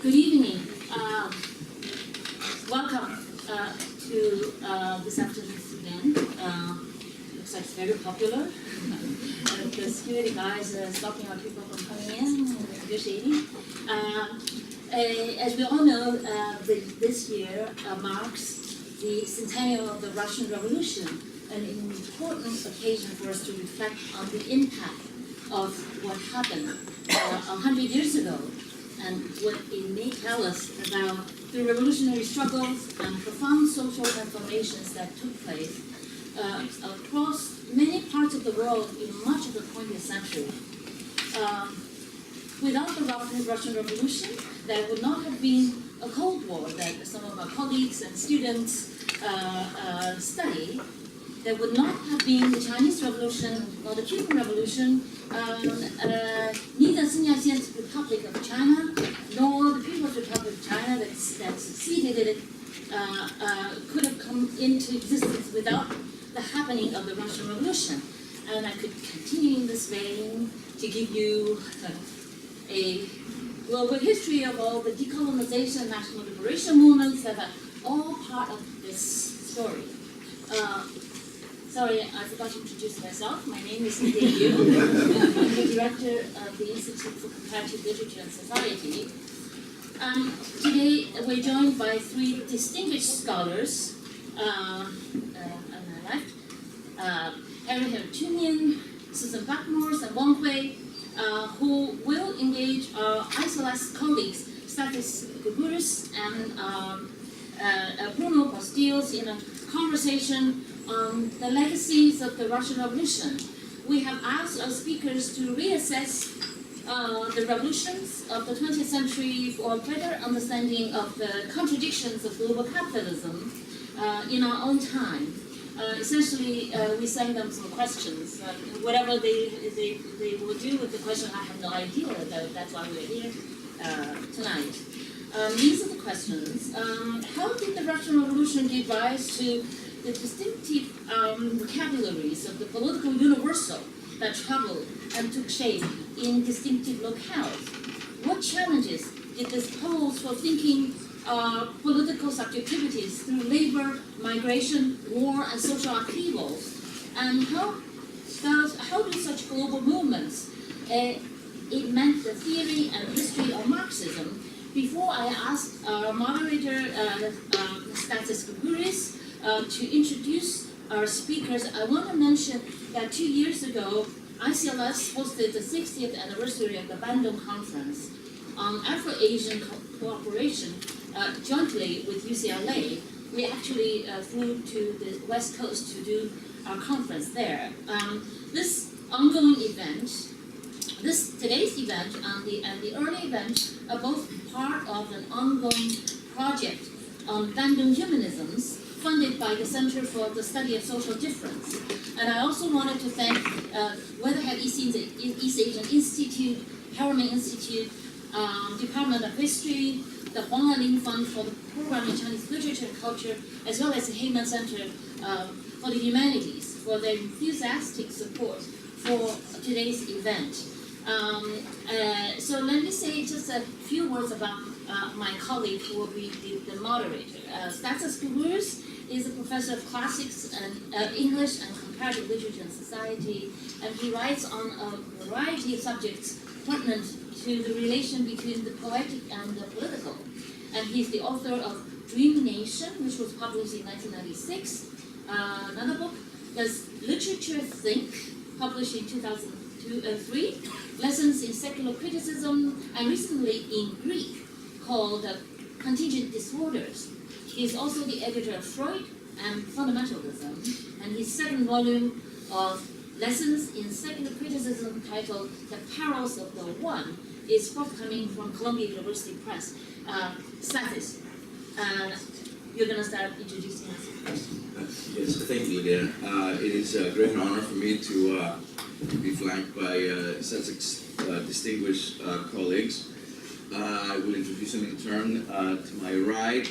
Good evening. Welcome to this afternoon's event. Looks like it's very popular. The security guys are stopping our people from coming in and negotiating. As we all know, this year marks the centennial of the Russian Revolution, an important occasion for us to reflect on the impact of what happened 100 years ago and what it may tell us about the revolutionary struggles and profound social transformations that took place across many parts of the world in much of the 20th century. Without the Russian Revolution, there would not have been a Cold War that some of our colleagues and students study. There would not have been the Chinese Revolution nor the Cuban Revolution, neither Xinjiang Republic of China nor the People's Republic of China that succeeded it could have come into existence without the happening of the Russian Revolution. And I could continue in this vein to give you a global history of all the decolonization and national liberation movements that are all part of this story. Sorry, I forgot to introduce myself. My name is Nadia Yu. I'm the director of the Institute for Comparative Literature and Society. Today, we're joined by three distinguished scholars on my left, Harry Hartunian, Susan Blackmore, and Wang Hui, who will engage our ICLS colleagues, Stathis Guguris and Bruno Bastilles, in a conversation on the legacies of the Russian Revolution. We have asked our speakers to reassess the revolutions of the 20th century for a better understanding of the contradictions of global capitalism in our own time. Essentially, we send them some questions. Whatever they will do with the question, I have no idea. That's why we're here tonight. These are the questions. How did the Russian Revolution give rise to the distinctive vocabularies of the political universal that traveled and took shape in distinctive locales? What challenges did this pose for thinking political subjectivities through labor, migration, war, and social upheavals? And how do such global movements invent the theory and history of Marxism? Before I ask our moderator, Stathis Guguris, to introduce our speakers, I want to mention that 2 years ago, ICLS hosted the 60th anniversary of the Bandung Conference on Afro-Asian cooperation jointly with UCLA. We actually flew to the West Coast to do our conference there. This ongoing event, today's event and the early event are both part of an ongoing project on Bandung humanisms funded by the Center for the Study of Social Difference. And I also wanted to thank Weatherhead East Asian Institute, Harriman Institute, Department of History, the Huang Aling Fund for the Program in Chinese Literature and Culture, as well as the Heyman Center for the Humanities for their enthusiastic support for today's event. So let me say just a few words about my colleague who will be the moderator. Stathis Guguris is a professor of classics and English and comparative literature and society, and he writes on a variety of subjects pertinent to the relation between the poetic and the political. And he's the author of Dream Nation, which was published in 1996. Another book, Does Literature Think?, published in 2003. Lessons in Secular Criticism, and recently in Greek, called Contingent Disorders. He is also the editor of Freud and Fundamentalism, and his second volume of Lessons in Secular Criticism, titled The Perils of the One, is forthcoming from Columbia University Press. Stathis, you're going to start introducing us. Yes, thank you, Lydia. It is a great honor for me to be flanked by such distinguished colleagues. I will introduce them in turn. To my right,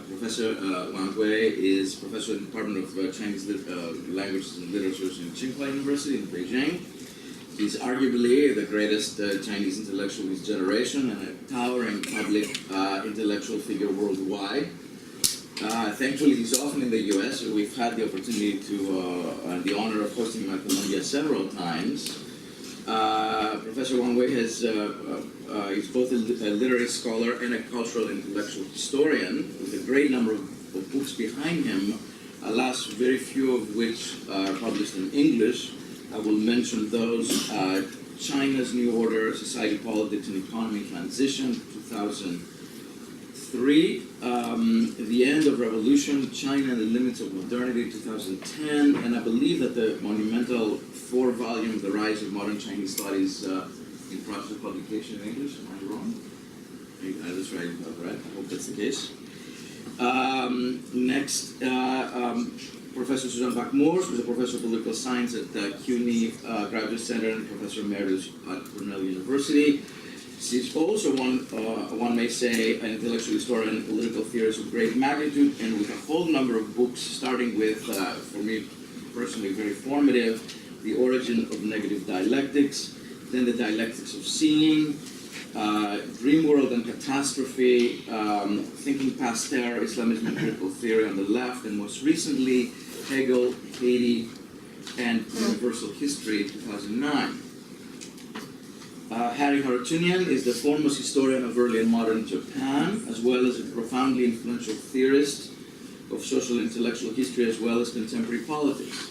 Professor Wang Hui is professor in the Department of Chinese Languages and Literatures in Tsinghua University in Beijing. He's arguably the greatest Chinese intellectual of his generation and a towering public intellectual figure worldwide. Thankfully, he's often in the U.S., so we've had the opportunity to, and the honor of hosting him at Columbia several times. Professor Wang Wei is both a literary scholar and a cultural and intellectual historian with a great number of books behind him, alas, very few of which are published in English. I will mention those: China's New Order, Society, Politics, and Economy Transition, 2003, The End of Revolution, China and the Limits of Modernity, 2010, and I believe that the monumental 4-volume The Rise of Modern Chinese Studies in process of publication in English. Am I wrong? That's right, I hope that's the case. Next, Professor Susan Bach-Morse, who's a professor of political science at CUNY Graduate Center and professor emeritus at Cornell University. She's also one may say, an intellectual historian and political theorist of great magnitude, and with a whole number of books, starting with, for me personally, very formative, The Origin of Negative Dialectics, then The Dialectics of Seeing, Dream World and Catastrophe, Thinking Past Terror, Islamism and Critical Theory on the left, and most recently, Hegel, Haiti, and Universal History, 2009. Harry Haroutunian is the foremost historian of early and modern Japan, as well as a profoundly influential theorist of social and intellectual history, as well as contemporary politics.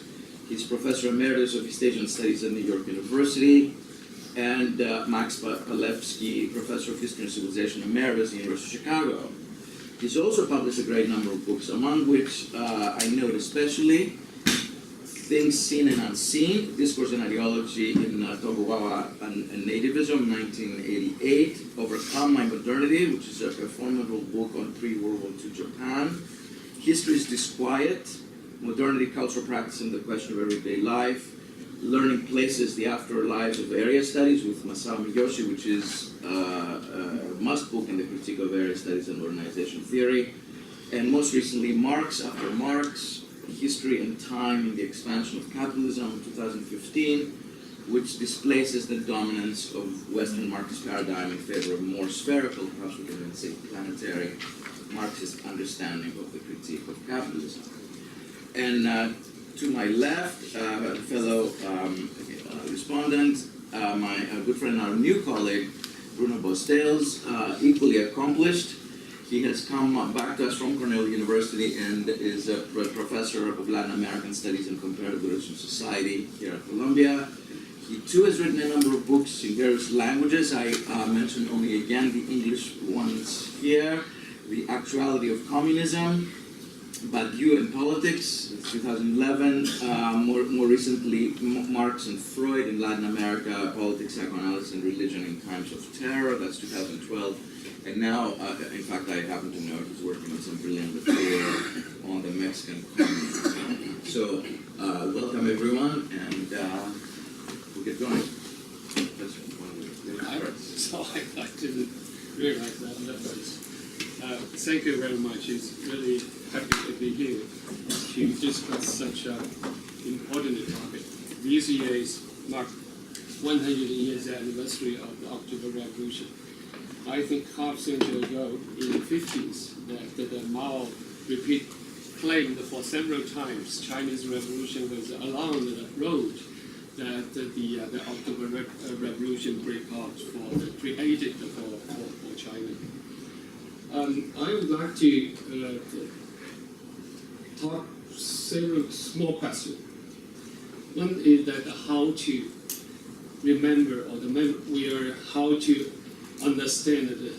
He's professor emeritus of East Asian Studies at New York University, and Max Palevsky, professor of history and civilization emeritus at the University of Chicago. He's also published a great number of books, among which I note especially Things Seen and Unseen, Discourse and Ideology in Tokugawa and Nativism, 1988, Overcome My Modernity, which is a formidable book on pre-World War II Japan, History's Disquiet, Modernity, Cultural Practice, and the Question of Everyday Life, Learning Places, The Afterlives of Area Studies with Masao Miyoshi, which is a must book in the critique of area studies and modernization theory, and most recently, Marx After Marx, History and Time in the Expansion of Capitalism, 2015, which displaces the dominance of Western Marxist paradigm in favor of more spherical, perhaps we can even say planetary, Marxist understanding of the critique of capitalism. And to my left, fellow respondent, my good friend, our new colleague, Bruno Bostels, equally accomplished. He has come back to us from Cornell University and is a professor of Latin American Studies and Comparative Religion Society here at Columbia. He too has written a number of books in various languages. I mentioned only again the English ones here. The Actuality of Communism, Badiou and Politics, 2011. More recently, Marx and Freud in Latin America, Politics, Psychoanalysis, and Religion in Times of Terror, that's 2012. And now, in fact, I happen to know he's working on some brilliant material on the Mexican communism. So, welcome everyone, and we'll get going. So I'd like to realize that first. Thank you very much. It's really happy to be here to discuss such an important topic. This year is marked 100 years anniversary of the October Revolution. I think half century ago, in the 50s, that the Mao claimed for several times Chinese Revolution was along the road that the October Revolution break out created for China. I would like to talk several small questions. One is that how to remember how to understand the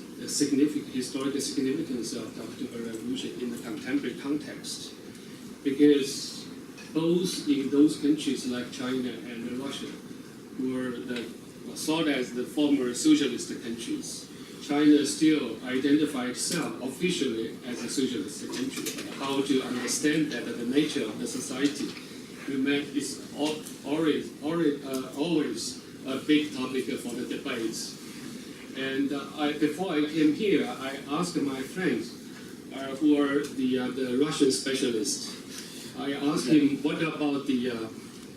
historical significance of the October Revolution in the contemporary context, because both in those countries like China and Russia were thought as the former socialist countries. China still identifies itself officially as a socialist country. But how to understand that the nature of the society is always a big topic for the debates. And before I came here, I asked my friends who are the Russian specialists. I asked him what about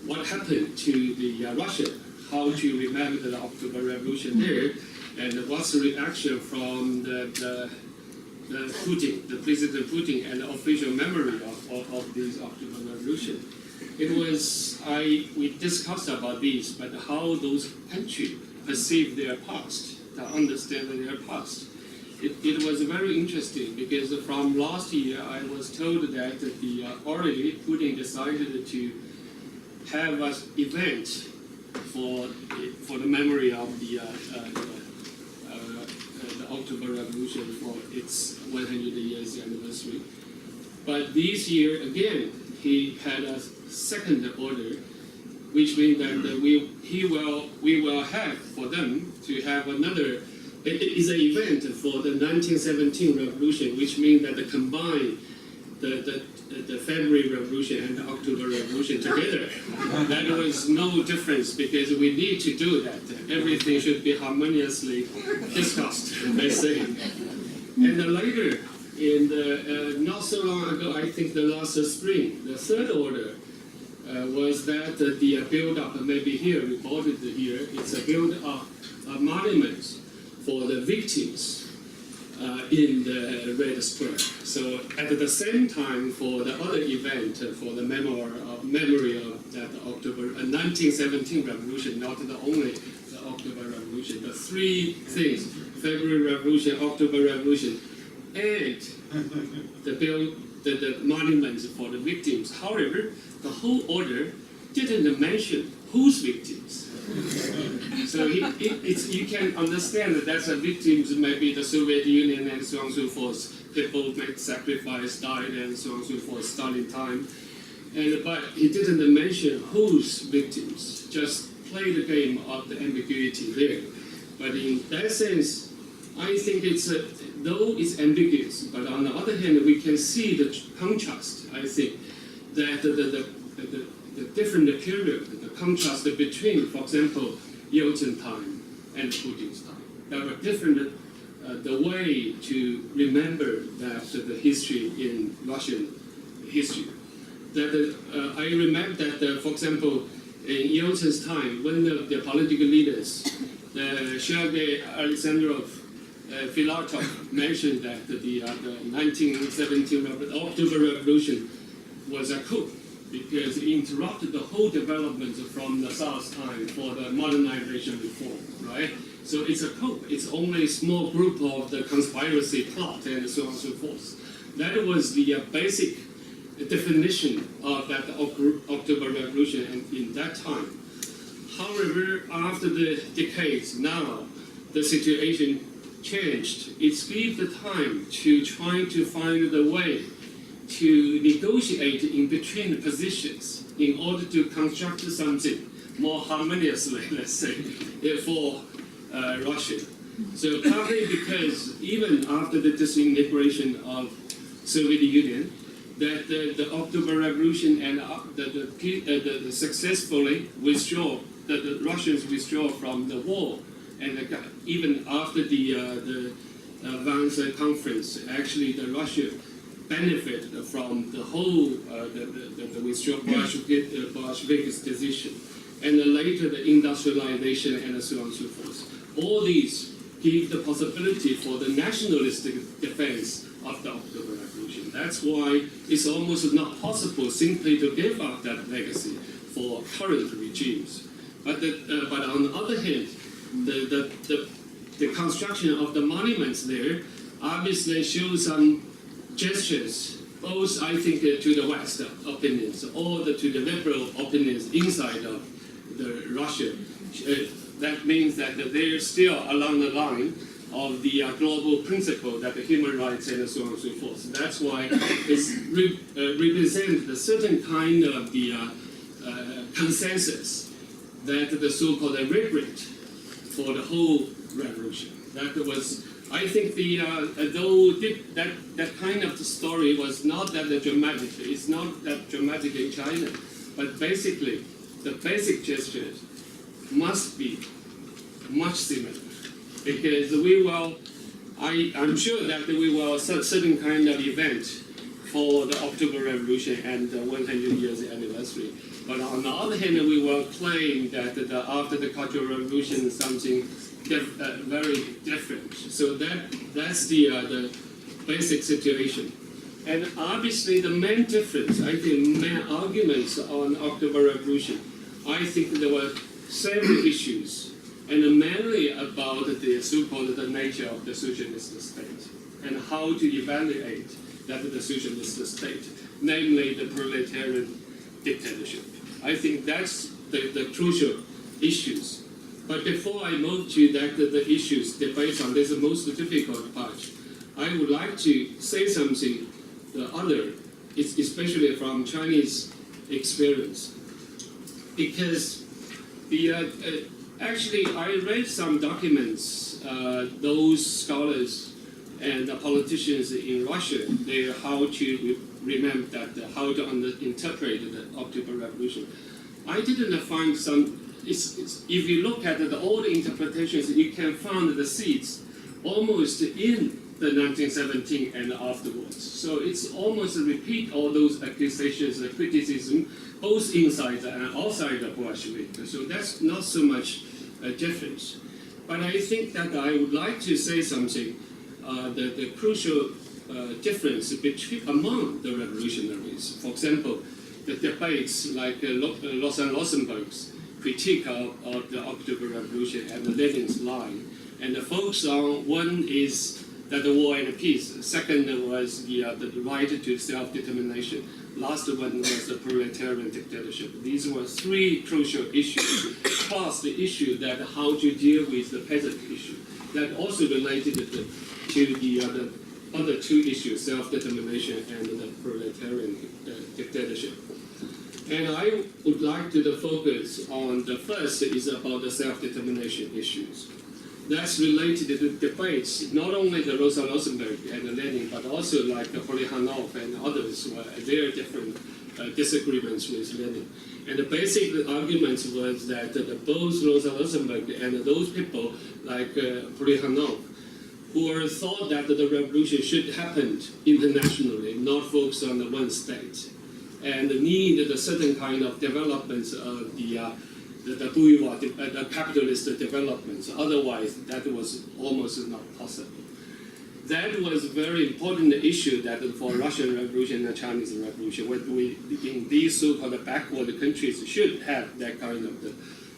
what happened to the Russia? how to remember the October Revolution there, and what's the reaction from the Putin, the President Putin, and the official memory of this October Revolution. We discussed about this, but how those countries perceive their past, to understand their past. It was very interesting because from last year I was told that already Putin decided to have an event for the memory of the October Revolution for its 100 years anniversary. But this year again he had a second order, which means that we will have for them to have another. It is an event for the 1917 revolution, which means that they combine the February Revolution and the October Revolution together. That was no difference because we need to do that. Everything should be harmoniously discussed, I say. And later, not so long ago, I think the last spring, the third order was that the build-up, maybe here, reported here, it's a build-up monument for the victims in the Red Square. So at the same time, for the other event, for the memory of that October 1917 revolution, not the only the October Revolution, the three things: February Revolution, October Revolution, and the monuments for the victims. However, the whole order didn't mention whose victims. So you can understand that that's a victims, maybe the Soviet Union and so on and so forth. People made sacrifice, died, and so on and so forth, Stalin time. But he didn't mention whose victims, just play the game of the ambiguity there. But in that sense, I think though it's ambiguous, but on the other hand, we can see the contrast, I think, that the different period, the contrast between, for example, Yeltsin time and Putin's time. There were different, the way to remember that the history in Russian history. That I remember that, for example, in Yeltsin's time, when the political leaders, Sergei Alexandrov, Filatov mentioned that the 1917 October Revolution was a coup because it interrupted the whole development from the Tsar's time for the modernization reform, right? So it's a coup. It's only a small group of the conspiracy plot and so on and so forth. That was the basic definition of that October Revolution in that time. However, after the decades, now the situation changed. It's given the time to try to find the way to negotiate in between the positions in order to construct something more harmoniously, let's say, for Russia. So partly because even after the disintegration of Soviet Union, that the October Revolution and the successfully withdraw, the Russians withdraw from the war, and even after the Wannsee conference, actually the Russia benefited from the whole the withdrawal Bolshevik's decision, and then later the industrialization and so on and so forth. All these give the possibility for the nationalistic defense of the October Revolution. That's why it's almost not possible simply to give up that legacy for current regimes. But on the other hand, the construction of the monuments there obviously shows some gestures, both I think to the West opinions or to the liberal opinions inside of the Russia. That means that they're still along the line of the global principle that the human rights and so on and so forth. That's why it represents a certain kind of the consensus that the so-called regret for the whole revolution. That was, I think, though that kind of story was not that dramatic. It's not that dramatic in China, but basically, the basic gestures must be much similar, because we will. I'm sure that we will certain kind of event for the October Revolution and the 100 years anniversary. But on the other hand, we will claim that after the Cultural Revolution, something very different. So that's the basic situation. And obviously, the main difference, I think, main arguments on October Revolution, I think there were several issues, and mainly about the so-called the nature of the socialist state, and how to evaluate that the socialist state, namely the proletarian dictatorship. I think that's the crucial issues. But before I move to that, the issues based on this most difficult part, I would like to say something other, especially from Chinese experience, because actually I read some documents. Those scholars and politicians in Russia, they how to remember that how to interpret the October Revolution. I didn't find some. If you look at all the interpretations, you can find the seeds almost in the 1917 and afterwards. So it's almost a repeat all those accusations, criticism, both inside and outside the Bolshevik. So that's not so much a difference. But I think that I would like to say something, the crucial difference among the revolutionaries. For example, the debates like Rosenberg's critique of the October Revolution and Lenin's line. And the focus on one is that the war and peace. Second was the right to self-determination. Last one was the proletarian dictatorship. These were three crucial issues, plus the issue that how to deal with the peasant issue. That also related to the other two issues, self-determination and the proletarian dictatorship. And I would like to focus on the first is about the self-determination issues. That's related to the debates, not only the Rosa Luxemburg and Lenin, but also like Plekhanov and others were their different disagreements with Lenin. And the basic argument was that both Rosa Luxemburg and those people like Plekhanov, who thought that the revolution should happen internationally, not focus on the one state, and needed a certain kind of developments of the bourgeois, the capitalist developments. Otherwise, that was almost not possible. That was a very important issue that for Russian Revolution and Chinese Revolution, when we in these so-called backward countries should have that kind of the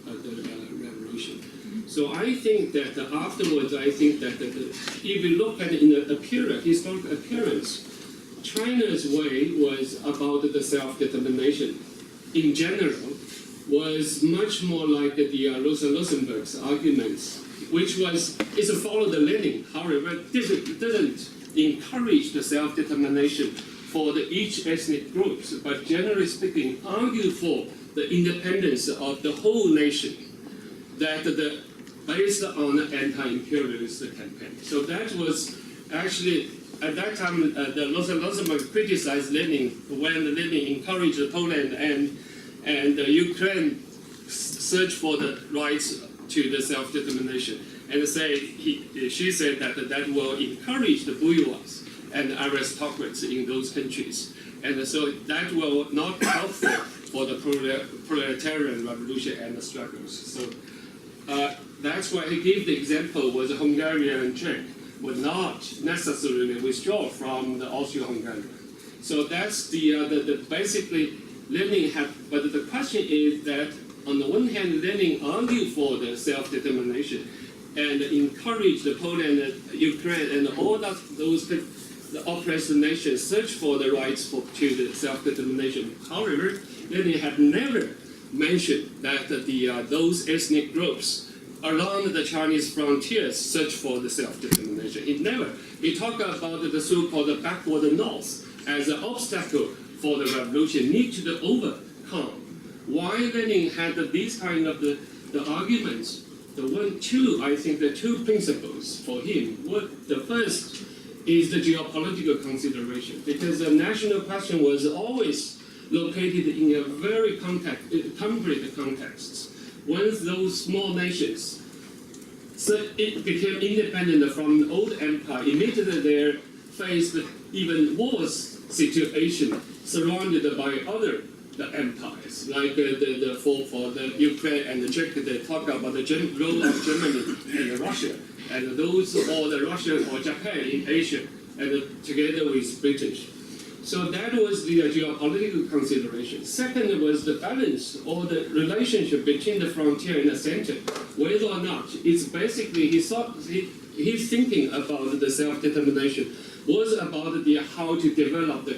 revolution. So I think that afterwards, I think that if you look at it in the historical appearance, China's way was about the self-determination in general, was much more like the Rosa Luxemburg's arguments, which is a follow the Lenin, however, didn't encourage the self-determination for each ethnic groups, but generally speaking, argue for the independence of the whole nation, that based on the anti-imperialist campaign. So that was actually, at that time, the Rosa Luxemburg criticized Lenin when Lenin encouraged Poland and Ukraine search for the rights to the self-determination, and she said that will encourage the bourgeois and aristocrats in those countries, and so that will not be helpful for the proletarian revolution and the struggles. So that's why he gave the example was the Hungarian Czech would not necessarily withdraw from the Austro-Hungarian. So that's the basically Lenin had, but the question is that on the one hand, Lenin argued for the self-determination and encouraged the Poland, Ukraine, and all those the oppressed nations search for the rights to the self-determination. However, Lenin had never mentioned that those ethnic groups along the Chinese frontiers search for the self-determination. He talked about the so-called backward north as an obstacle for the revolution need to be overcome. Why Lenin had these kind of the arguments? I think the two principles for him. The first is the geopolitical consideration, because the national question was always located in a very concrete context. Once those small nations it became independent from the old empire, immediately they faced even worse situation, surrounded by other the empires, like for the Ukraine and the Czech, they talk about the role of Germany and Russia, and those or the Russia or Japan in Asia, and together with British. So that was the geopolitical consideration. Second was the balance or the relationship between the frontier and the center, whether or not it's basically his thinking about the self-determination was about how to develop the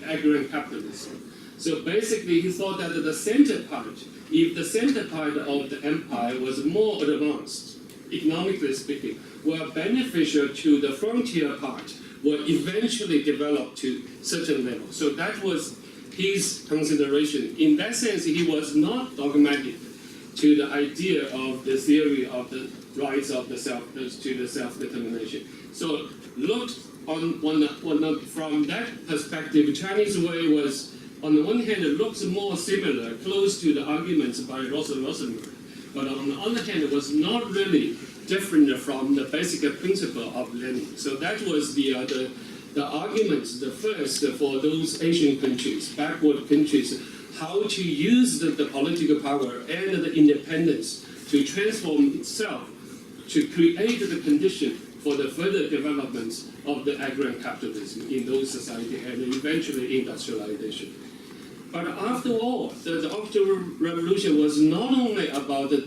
agrarian capitalism. So basically, he thought that the center part, if the center part of the empire was more advanced, economically speaking, were beneficial to the frontier part, will eventually develop to certain level. So that was his consideration. In that sense, he was not dogmatic to the idea of the theory of the rights of the self-determination. So looked from that perspective, Chinese way was, on the one hand, it looks more similar, close to the arguments by Rosenberg, but on the other hand, it was not really different from the basic principle of Lenin. So that was the arguments, the first for those Asian countries, backward countries, how to use the political power and the independence to transform itself, to create the condition for the further development of the agrarian capitalism in those societies and eventually industrialization. But after all, the October Revolution was not only about the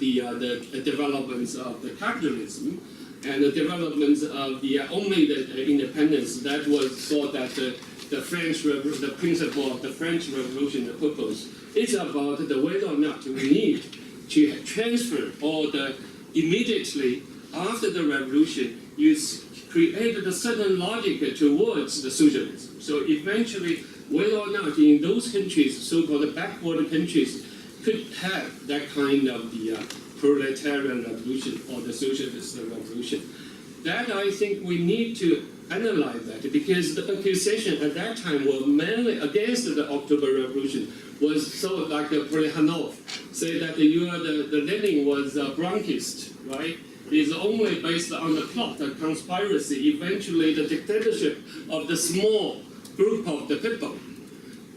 developments of the capitalism and the developments of only the independence. That was thought that the principle of the French Revolution, the purpose, is about whether or not we need to transfer or immediately after the revolution, you created a certain logic towards the socialism. So eventually, whether or not in those countries, so-called backward countries, could have that kind of the proletarian revolution or the socialist revolution. That I think we need to analyze that, because the accusation at that time was mainly against the October Revolution was so like Plekhanov say that you are the Lenin was a Bronchist, right? Is only based on the plot, the conspiracy, eventually the dictatorship of the small group of the people.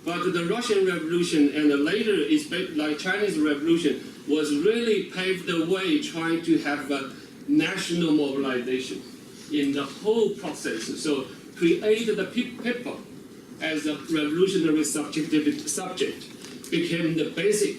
But the Russian Revolution and the later, like Chinese Revolution, was really paved the way trying to have a national mobilization in the whole process. So create the people as a revolutionary subject became the basic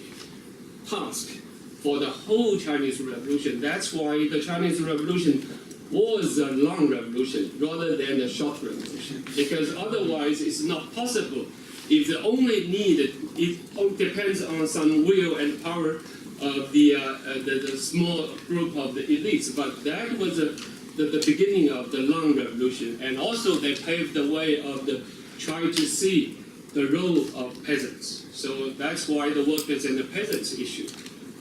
task for the whole Chinese Revolution. That's why the Chinese Revolution was a long revolution rather than a short revolution, because otherwise it's not possible. If the only need, it depends on some will and power of the small group of the elites. But that was the beginning of the long revolution, and also they paved the way of trying to see the role of peasants. So that's why the workers and the peasants issue.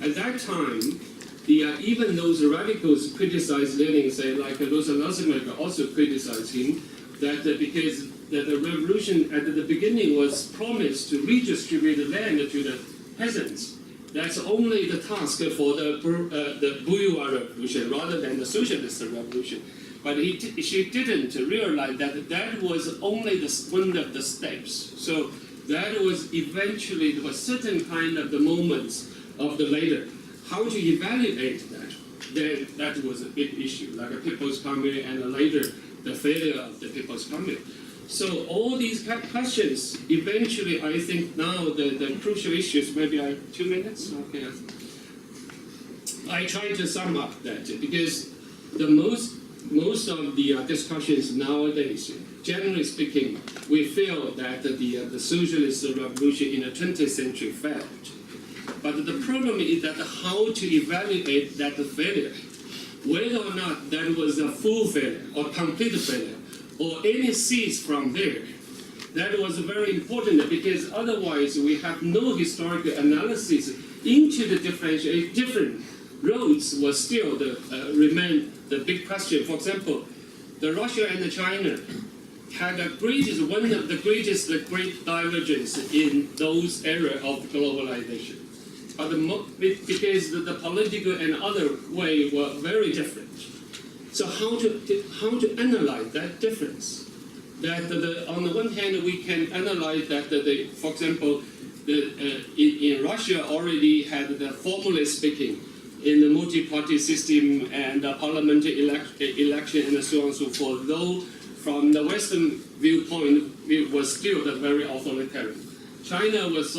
At that time, even those radicals criticized Lenin, say like Rosa Luxemburg also criticized him, that because the revolution at the beginning was promised to redistribute the land to the peasants. That's only the task for the bourgeois revolution rather than the socialist revolution. But she didn't realize that was only one of the steps. So that was eventually there was certain kind of the moments of the later. How to evaluate that? Then that was a big issue, like a People's Commune and later the failure of the People's Commune. So all these questions, eventually I think now the crucial issues, maybe 2 minutes? Okay. I try to sum up that because the most of the discussions nowadays, generally speaking, we feel that the socialist revolution in the 20th century failed. But the problem is that how to evaluate that failure, whether or not that was a full failure or complete failure, or any seeds from there. That was very important because otherwise we have no historical analysis into the different roads was still remain the big question. For example, the Russia and China had one of the great divergence in those era of globalization. But because the political and other way were very different. So how to analyze that difference? That on the one hand we can analyze that for example, in Russia already had the formally speaking in the multi-party system and the parliamentary election and so on and so forth, though from the Western viewpoint, it was still very authoritarian. China was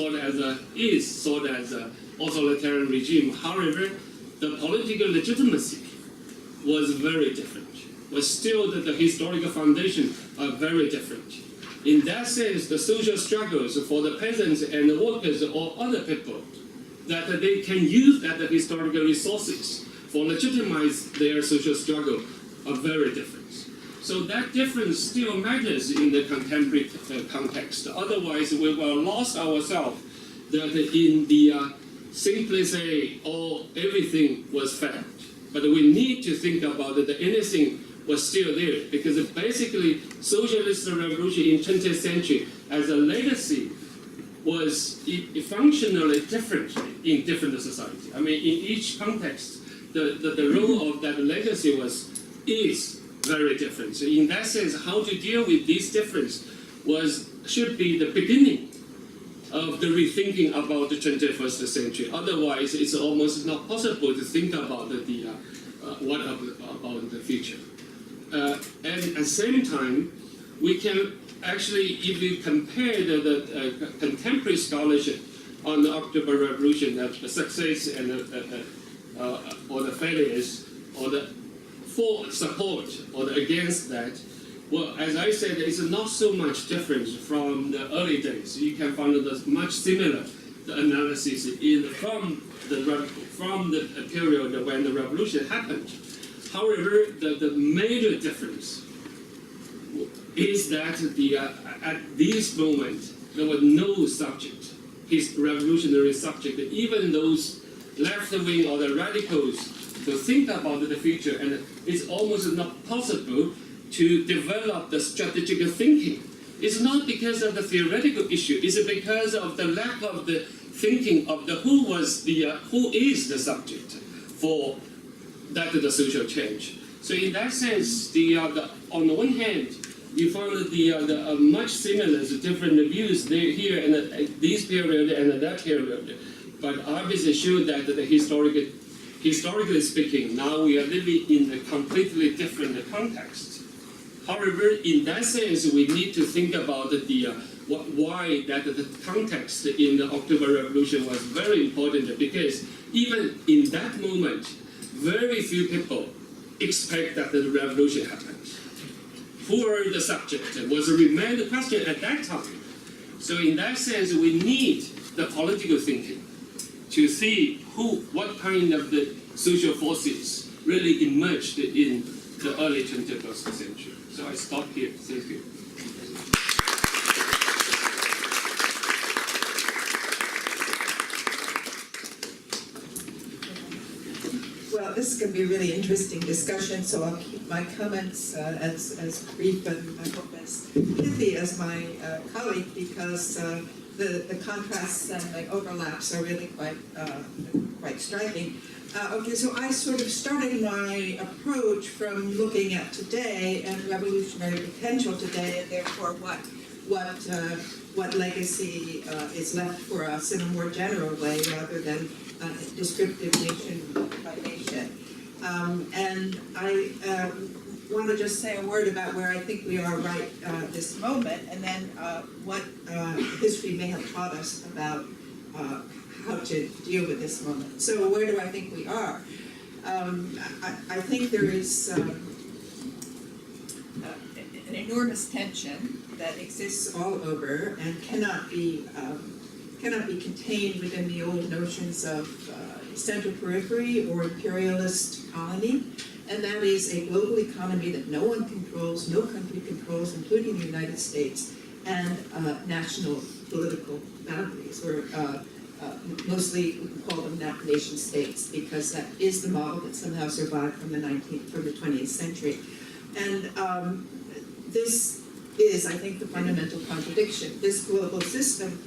is thought as an authoritarian regime. However, the political legitimacy was very different. Was still the historical foundation are very different. In that sense, the social struggles for the peasants and the workers or other people, that they can use that historical resources for legitimize their social struggle are very different. So that difference still matters in the contemporary context. Otherwise, we will lost ourselves that in the simply say, oh, everything was fair. But we need to think about that anything was still there, because basically socialist revolution in 20th century as a legacy was functionally different in different societies. I mean, in each context, the role of that legacy is very different. So in that sense, how to deal with this difference should be the beginning of the rethinking about the 21st century. Otherwise, it's almost not possible to think about about the future. And at the same time, we can actually, if we compare the contemporary scholarship on the October Revolution, the success and or the failures, or the for support or the against that, well, as I said, it's not so much different from the early days. You can find much similar the analysis from the period when the revolution happened. However, the major difference is that at this moment there was no subject, his revolutionary subject, even those left-wing or the radicals to think about the future, and it's almost not possible to develop the strategic thinking. It's not because of the theoretical issue, it's because of the lack of the thinking of who is the subject for the social change. So in that sense, on the one hand, you found the much similar different views there here in this period and that period, but obviously show that historically speaking, now we are living in a completely different context. However, in that sense, we need to think about why the context in the October Revolution was very important, because even in that moment, very few people expect that the revolution happened. Who are the subject was a remained question at that time. So in that sense, we need the political thinking to see what kind of the social forces really emerged in the early 21st century. So I stop here. Thank you. Well, this is going to be a really interesting discussion, so I'll keep my comments as brief and I hope as pithy as my colleague, because the contrasts and the overlaps are really quite striking. Okay, so I sort of started my approach from looking at today and revolutionary potential today, and therefore what legacy is left for us in a more general way rather than descriptive nation by nation. And I want to just say a word about where I think we are right this moment, and then what history may have taught us about how to deal with this moment. So where do I think we are? I think there is an enormous tension that exists all over and cannot be contained within the old notions of central periphery or imperialist colony, and that is a global economy that no one controls, no country controls, including the United States, and national political boundaries, or mostly we call them nation states, because that is the model that somehow survived from the 20th century. And this is, I think, the fundamental contradiction. This global system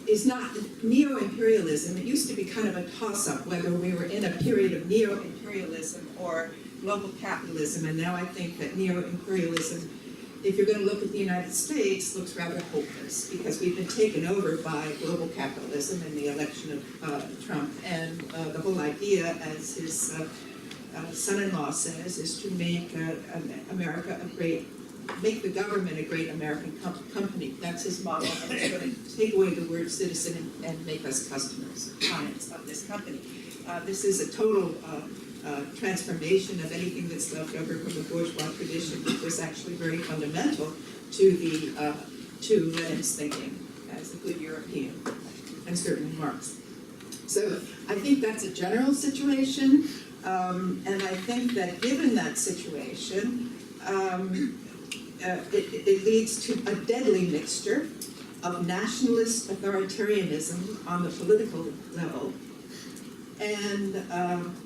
is not neo-imperialism. It used to be kind of a toss-up whether we were in a period of neo-imperialism or global capitalism, and now I think that neo-imperialism if you're going to look at the United States, looks rather hopeless because we've been taken over by global capitalism in the election of Trump, and the whole idea, as his son-in-law says, is to make America make the government a great American company. That's his model, and it's going to take away the word citizen and make us customers, clients of this company. This is a total transformation of anything that's left over from the bourgeois tradition, which was actually very fundamental to Lenin's thinking as a good European, and certainly Marx. So I think that's a general situation, and I think that given that situation, it leads to a deadly mixture of nationalist authoritarianism on the political level, and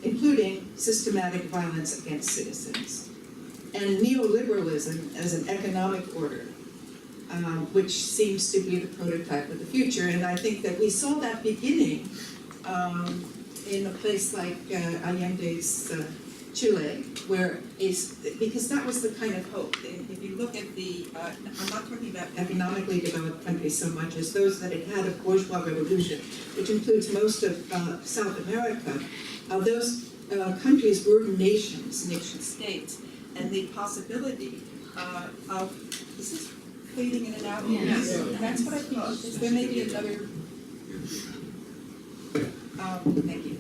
including systematic violence against citizens, and neoliberalism as an economic order, which seems to be the prototype of the future. And I think that we saw that beginning in a place like Allende's Chile, because that was the kind of hope. If you look at I'm not talking about economically developed countries so much as those that had a bourgeois revolution, which includes most of South America. Those countries were nation states, and the possibility of, is this fading in and out? Yes. That's what I think. There may be another. Thank you.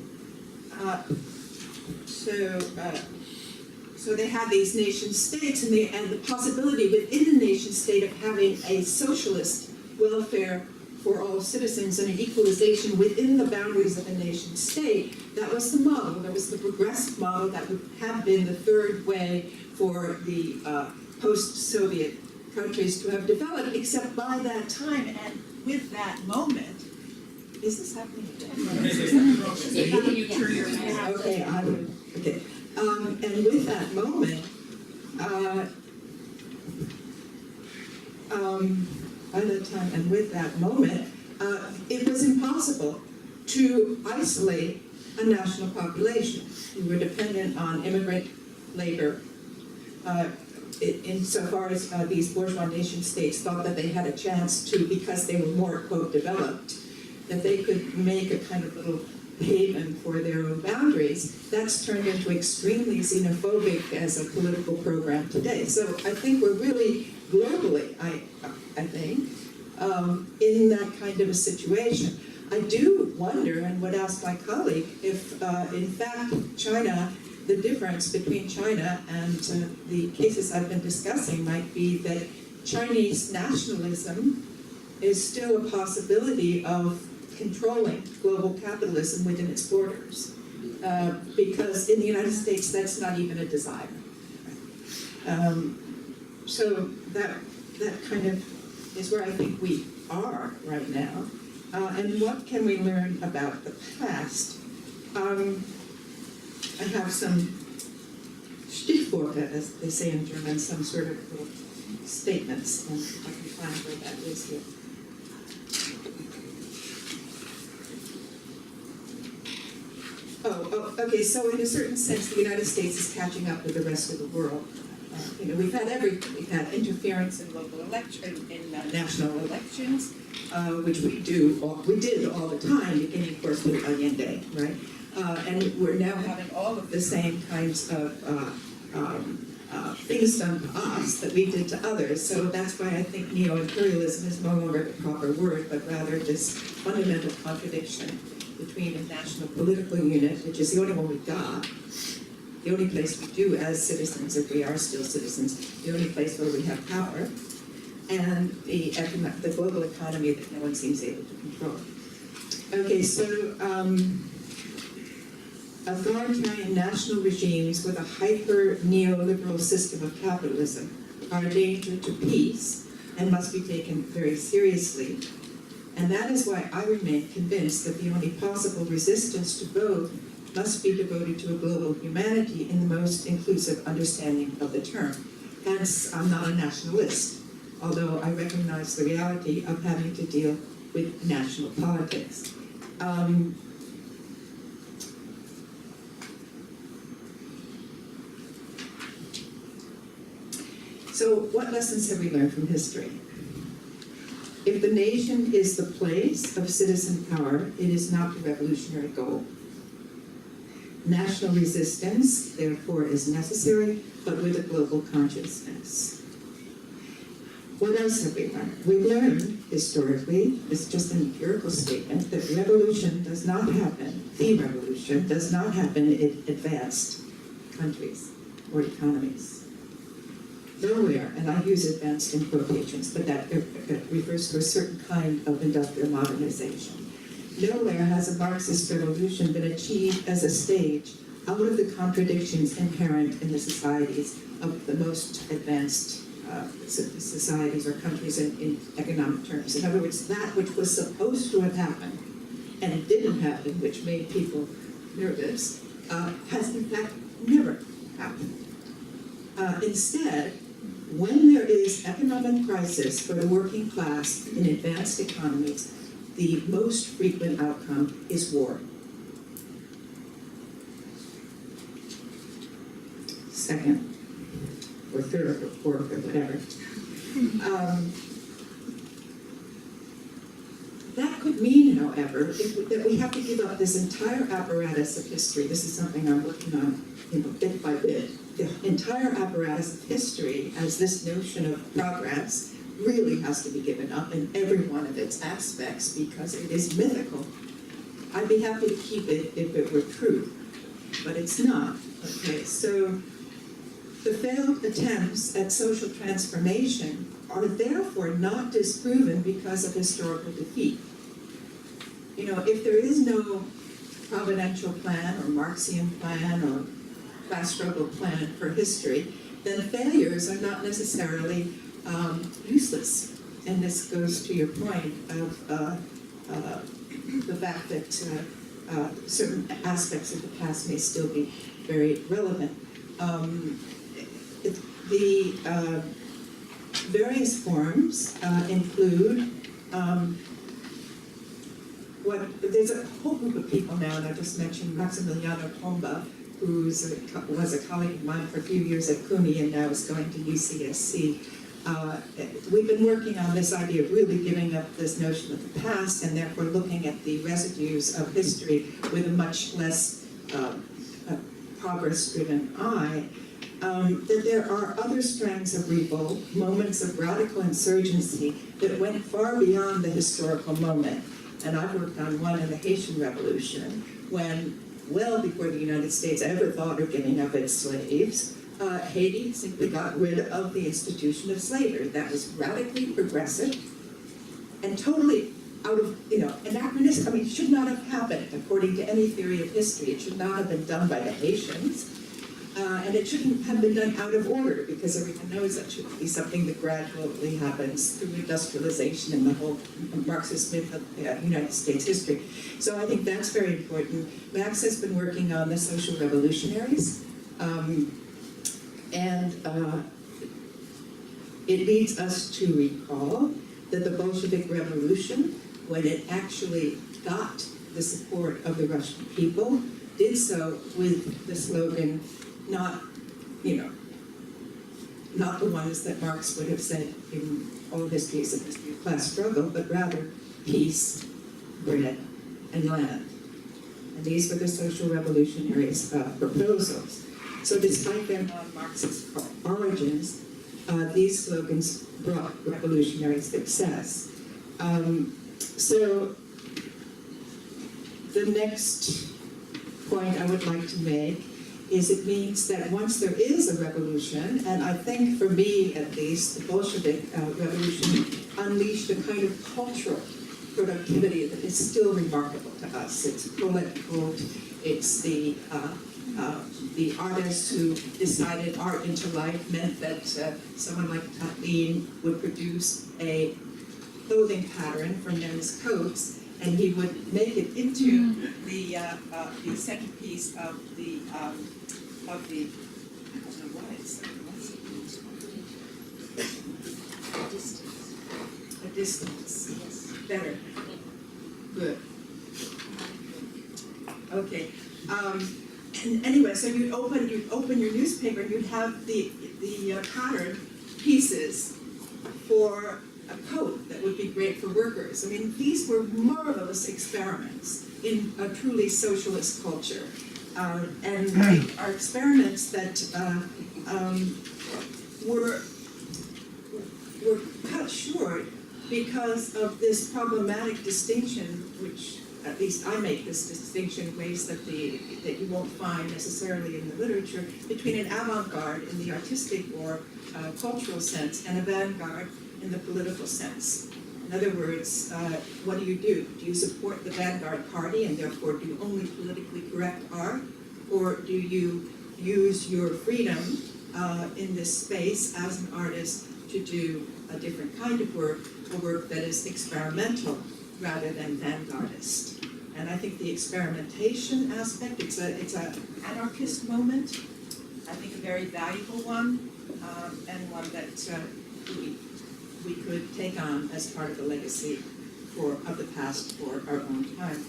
So they had these nation states, and the possibility within the nation state of having a socialist welfare for all citizens and an equalization within the boundaries of a nation state. That was the model. That was the progressive model that would have been the third way for the post-Soviet countries to have developed, except by that time and with that moment. Is this happening again? Okay, okay. And with that moment, by that time and with that moment, it was impossible to isolate a national population. We were dependent on immigrant labor, insofar as these bourgeois nation states thought that they had a chance to, because they were more, quote, developed, that they could make a kind of little haven for their own boundaries. That's turned into extremely xenophobic as a political program today. So I think we're really globally, I think, in that kind of a situation. I do wonder, and would ask my colleague, if in fact China, the difference between China and the cases I've been discussing might be that Chinese nationalism is still a possibility of controlling global capitalism within its borders, because in the United States that's not even a desire. So that kind of is where I think we are right now. And what can we learn about the past? I have some Stichworte, as they say in German, some sort of little statements, and if I can find where that is here. Okay, so in a certain sense, the United States is catching up with the rest of the world. We've had everything. We've had interference in local in national elections, which we did all the time, beginning, of course, with Allende, right? And we're now having all of the same kinds of things done to us that we did to others. So that's why I think neo-imperialism is no longer the proper word, but rather this fundamental contradiction between a national political unit, which is the only one we got, the only place we do as citizens, if we are still citizens, the only place where we have power, and the global economy that no one seems able to control. Okay, so authoritarian national regimes with a hyper-neoliberal system of capitalism are a danger to peace and must be taken very seriously. And that is why I remain convinced that the only possible resistance to both must be devoted to a global humanity in the most inclusive understanding of the term. Hence, I'm not a nationalist, although I recognize the reality of having to deal with national politics. So what lessons have we learned from history? If the nation is the place of citizen power, it is not the revolutionary goal. National resistance, therefore, is necessary, but with a global consciousness. What else have we learned? We've learned, historically, it's just an empirical statement, that revolution does not happen, the revolution does not happen in advanced countries or economies. Nowhere, and I use advanced in quotations, but that refers to a certain kind of industrial modernization. Nowhere has a Marxist revolution been achieved as a stage out of the contradictions inherent in the societies of the most advanced societies or countries in economic terms. In other words, that which was supposed to have happened, and it didn't happen, which made people nervous, has in fact never happened. Instead, when there is economic crisis for the working class in advanced economies, the most frequent outcome is war. Second, or third, or fourth, or whatever. That could mean, however, that we have to give up this entire apparatus of history. This is something I'm working on, bit by bit. The entire apparatus of history as this notion of progress really has to be given up in every one of its aspects because it is mythical. I'd be happy to keep it if it were true, but it's not. Okay, so the failed attempts at social transformation are therefore not disproven because of historical defeat. You know, if there is no providential plan or Marxian plan or class struggle plan for history, then failures are not necessarily useless. And this goes to your point of the fact that certain aspects of the past may still be very relevant. The various forms include there's a whole group of people now, and I just mentioned Maximiliano Pomba, who was a colleague of mine for a few years at CUNY and now is going to UCSC. We've been working on this idea of really giving up this notion of the past and therefore looking at the residues of history with a much less progress-driven eye. That there are other strands of revolt, moments of radical insurgency that went far beyond the historical moment. And I've worked on one in the Haitian Revolution, when, well before the United States ever thought of giving up its slaves, Haiti simply got rid of the institution of slavery. That was radically progressive and totally out of, anachronistic. I mean, it should not have happened according to any theory of history. It should not have been done by the Haitians. And it shouldn't have been done out of order, because everyone knows that should be something that gradually happens through industrialization and the whole Marxist myth of United States history. So I think that's very important. Max has been working on the social revolutionaries, and it leads us to recall that the Bolshevik Revolution, when it actually got the support of the Russian people, did so with the slogan, not the ones that Marx would have said in all histories of history of class struggle, but rather peace, bread, and land. And these were the social revolutionaries' proposals. So despite their non-Marxist origins, these slogans brought revolutionary success. So the next point I would like to make is it means that once there is a revolution, and I think for me at least, the Bolshevik revolution unleashed a kind of cultural productivity that is still remarkable to us. It's political, it's the artists who decided art into life meant that someone like Tatlin would produce a clothing pattern for men's coats, and he would make it into the centerpiece of the I don't know what it's a distance. Yes. Better. Good. Okay. And anyway, so you'd open your newspaper and you'd have the pattern pieces for a coat that would be great for workers. I mean, these were marvelous experiments in a truly socialist culture. And they are experiments that were cut short because of this problematic distinction, which at least I make this distinction in ways that you won't find necessarily in the literature, between an avant-garde in the artistic or cultural sense and a vanguard in the political sense. In other words, what do? Do you support the vanguard party and therefore do only politically correct art? Or do you use your freedom in this space as an artist to do a different kind of work, a work that is experimental rather than vanguardist? And I think the experimentation aspect, it's an anarchist moment, I think a very valuable one, and one that we could take on as part of the legacy of the past for our own time.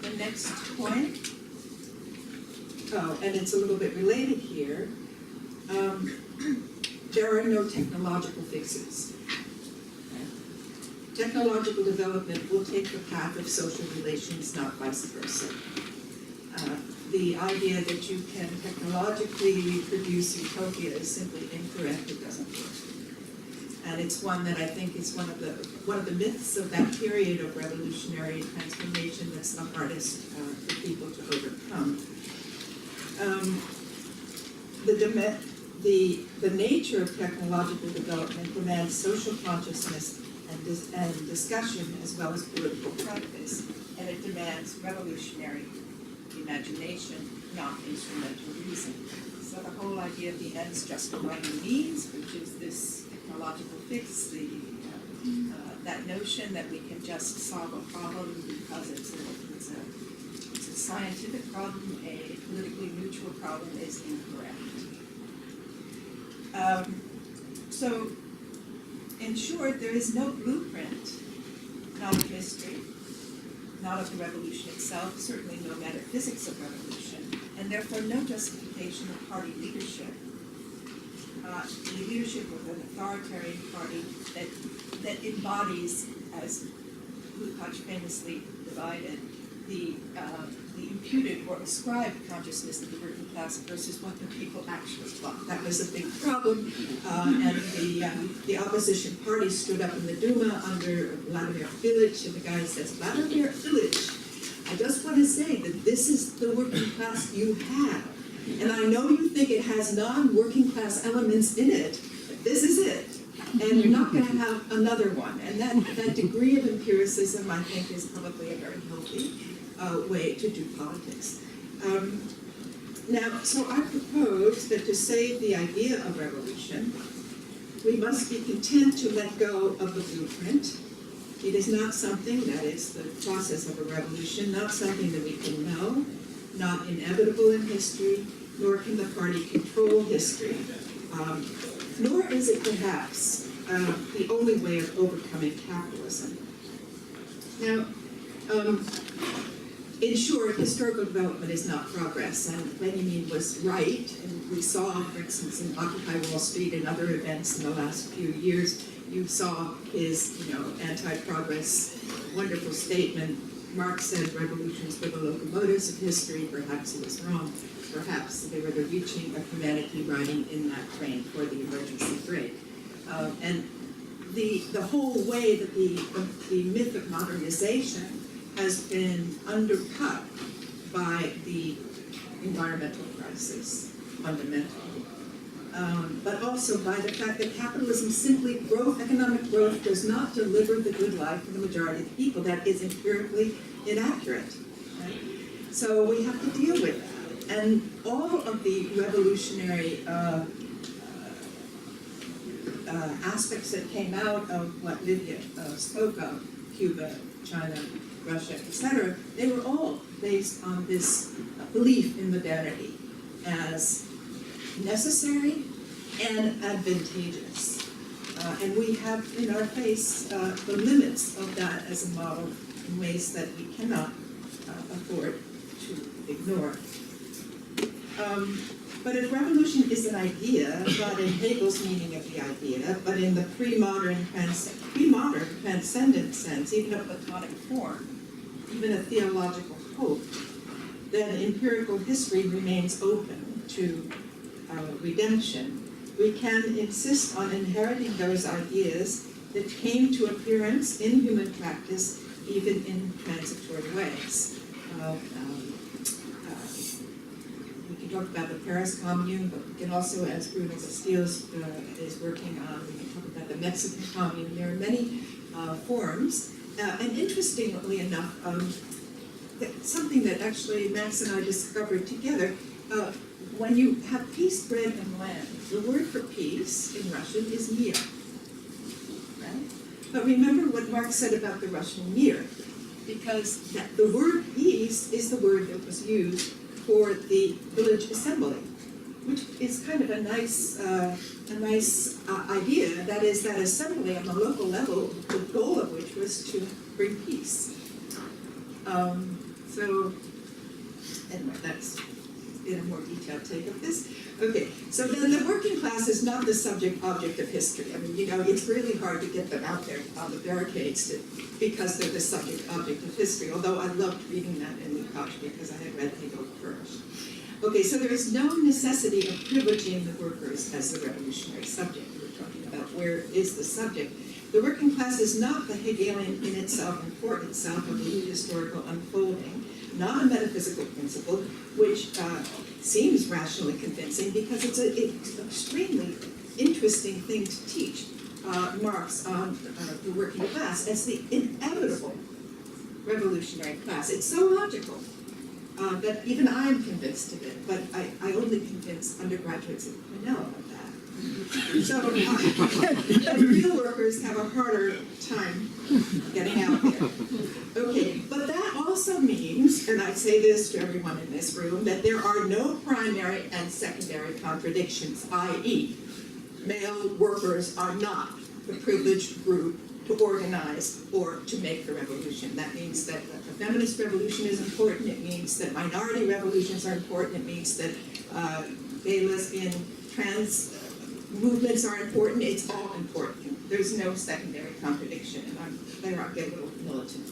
The next point, and it's a little bit related here, there are no technological fixes. Technological development will take the path of social relations, not vice versa. The idea that you can technologically reproduce utopia is simply incorrect. It doesn't work. And it's one that I think is one of the myths of that period of revolutionary transformation that's the hardest for people to overcome. The nature of technological development demands social consciousness and discussion as well as political practice, and it demands revolutionary imagination, not instrumental reason. So the whole idea of the ends justifying the means, which is this technological fix, that notion that we can just solve a problem because it's a scientific problem, a politically neutral problem, is incorrect. So, in short, there is no blueprint, not of history, not of the revolution itself, certainly no metaphysics of revolution, and therefore no justification of party leadership. The leadership of an authoritarian party that embodies, as Lukács famously divided, the imputed or ascribed consciousness of the working class versus what the people actually thought. That was a big problem, and the opposition party stood up in the Duma under Vladimir Ilić, and the guy says, Vladimir Ilić, I just want to say that this is the working class you have. And I know you think it has non-working class elements in it, but this is it. And you're not going to have another one. And that degree of empiricism, I think, is probably a very healthy way to do politics. Now, so I propose that to save the idea of revolution, we must be content to let go of the blueprint. It is not something that is the process of a revolution, not something that we can know, not inevitable in history, nor can the party control history, nor is it perhaps the only way of overcoming capitalism. Now, in short, historical development is not progress, and Lenin was right, and we saw, for instance, in Occupy Wall Street and other events in the last few years, you saw his, anti-progress, wonderful statement. Marx said revolutions were the locomotives of history. Perhaps he was wrong. Perhaps they were the reaching of humanity riding in that train for the emergency brake. And the whole way that the myth of modernization has been undercut by the environmental crisis, fundamentally. But also by the fact that capitalism simply, economic growth does not deliver the good life for the majority of the people. That is empirically inaccurate. Right? So we have to deal with that. And all of the revolutionary aspects that came out of what Lydia spoke of, Cuba, China, Russia, etc., they were all based on this belief in modernity as necessary and advantageous. And we have in our face the limits of that as a model in ways that we cannot afford to ignore. But if revolution is an idea, not in Hegel's meaning of the idea, but in the pre-modern transcendent sense, even a Platonic form, even a theological hope, then empirical history remains open to redemption. We can insist on inheriting those ideas that came to appearance in human practice, even in transitory ways. We can talk about the Paris Commune, but we can also, as Bruno Castillo is working on, we can talk about the Mexican Commune. There are many forms, and interestingly enough, something that actually Max and I discovered together, when you have peace, bread, and land, the word for peace in Russian is mir. Right? But remember what Marx said about the Russian mir, because the word peace is the word that was used for the village assembly, which is kind of a nice idea. That is, that assembly on the local level, the goal of which was to bring peace. So, anyway, that's in a more detailed take of this. Okay, so then the working class is not the subject-object of history. I mean, you know, it's really hard to get them out there on the barricades because they're the subject-object of history, although I loved reading that in Lukács because I had read Hegel first. Okay, so there is no necessity of privileging the workers as the revolutionary subject. We're talking about where is the subject. The working class is not the Hegelian in itself and for itself of the historical unfolding, not a metaphysical principle, which seems rationally convincing because it's an extremely interesting thing to teach Marx on the working class as the inevitable revolutionary class. It's so logical that even I'm convinced of it, but I only convince undergraduates at Cornell of that. So the real workers have a harder time getting out there. Okay, but that also means, and I say this to everyone in this room, that there are no primary and secondary contradictions, i.e., male workers are not the privileged group to organize or to make the revolution. That means that the feminist revolution is important. It means that minority revolutions are important. It means that gay, lesbian, trans movements are important. It's all important. There's no secondary contradiction. And I'll get a little militant.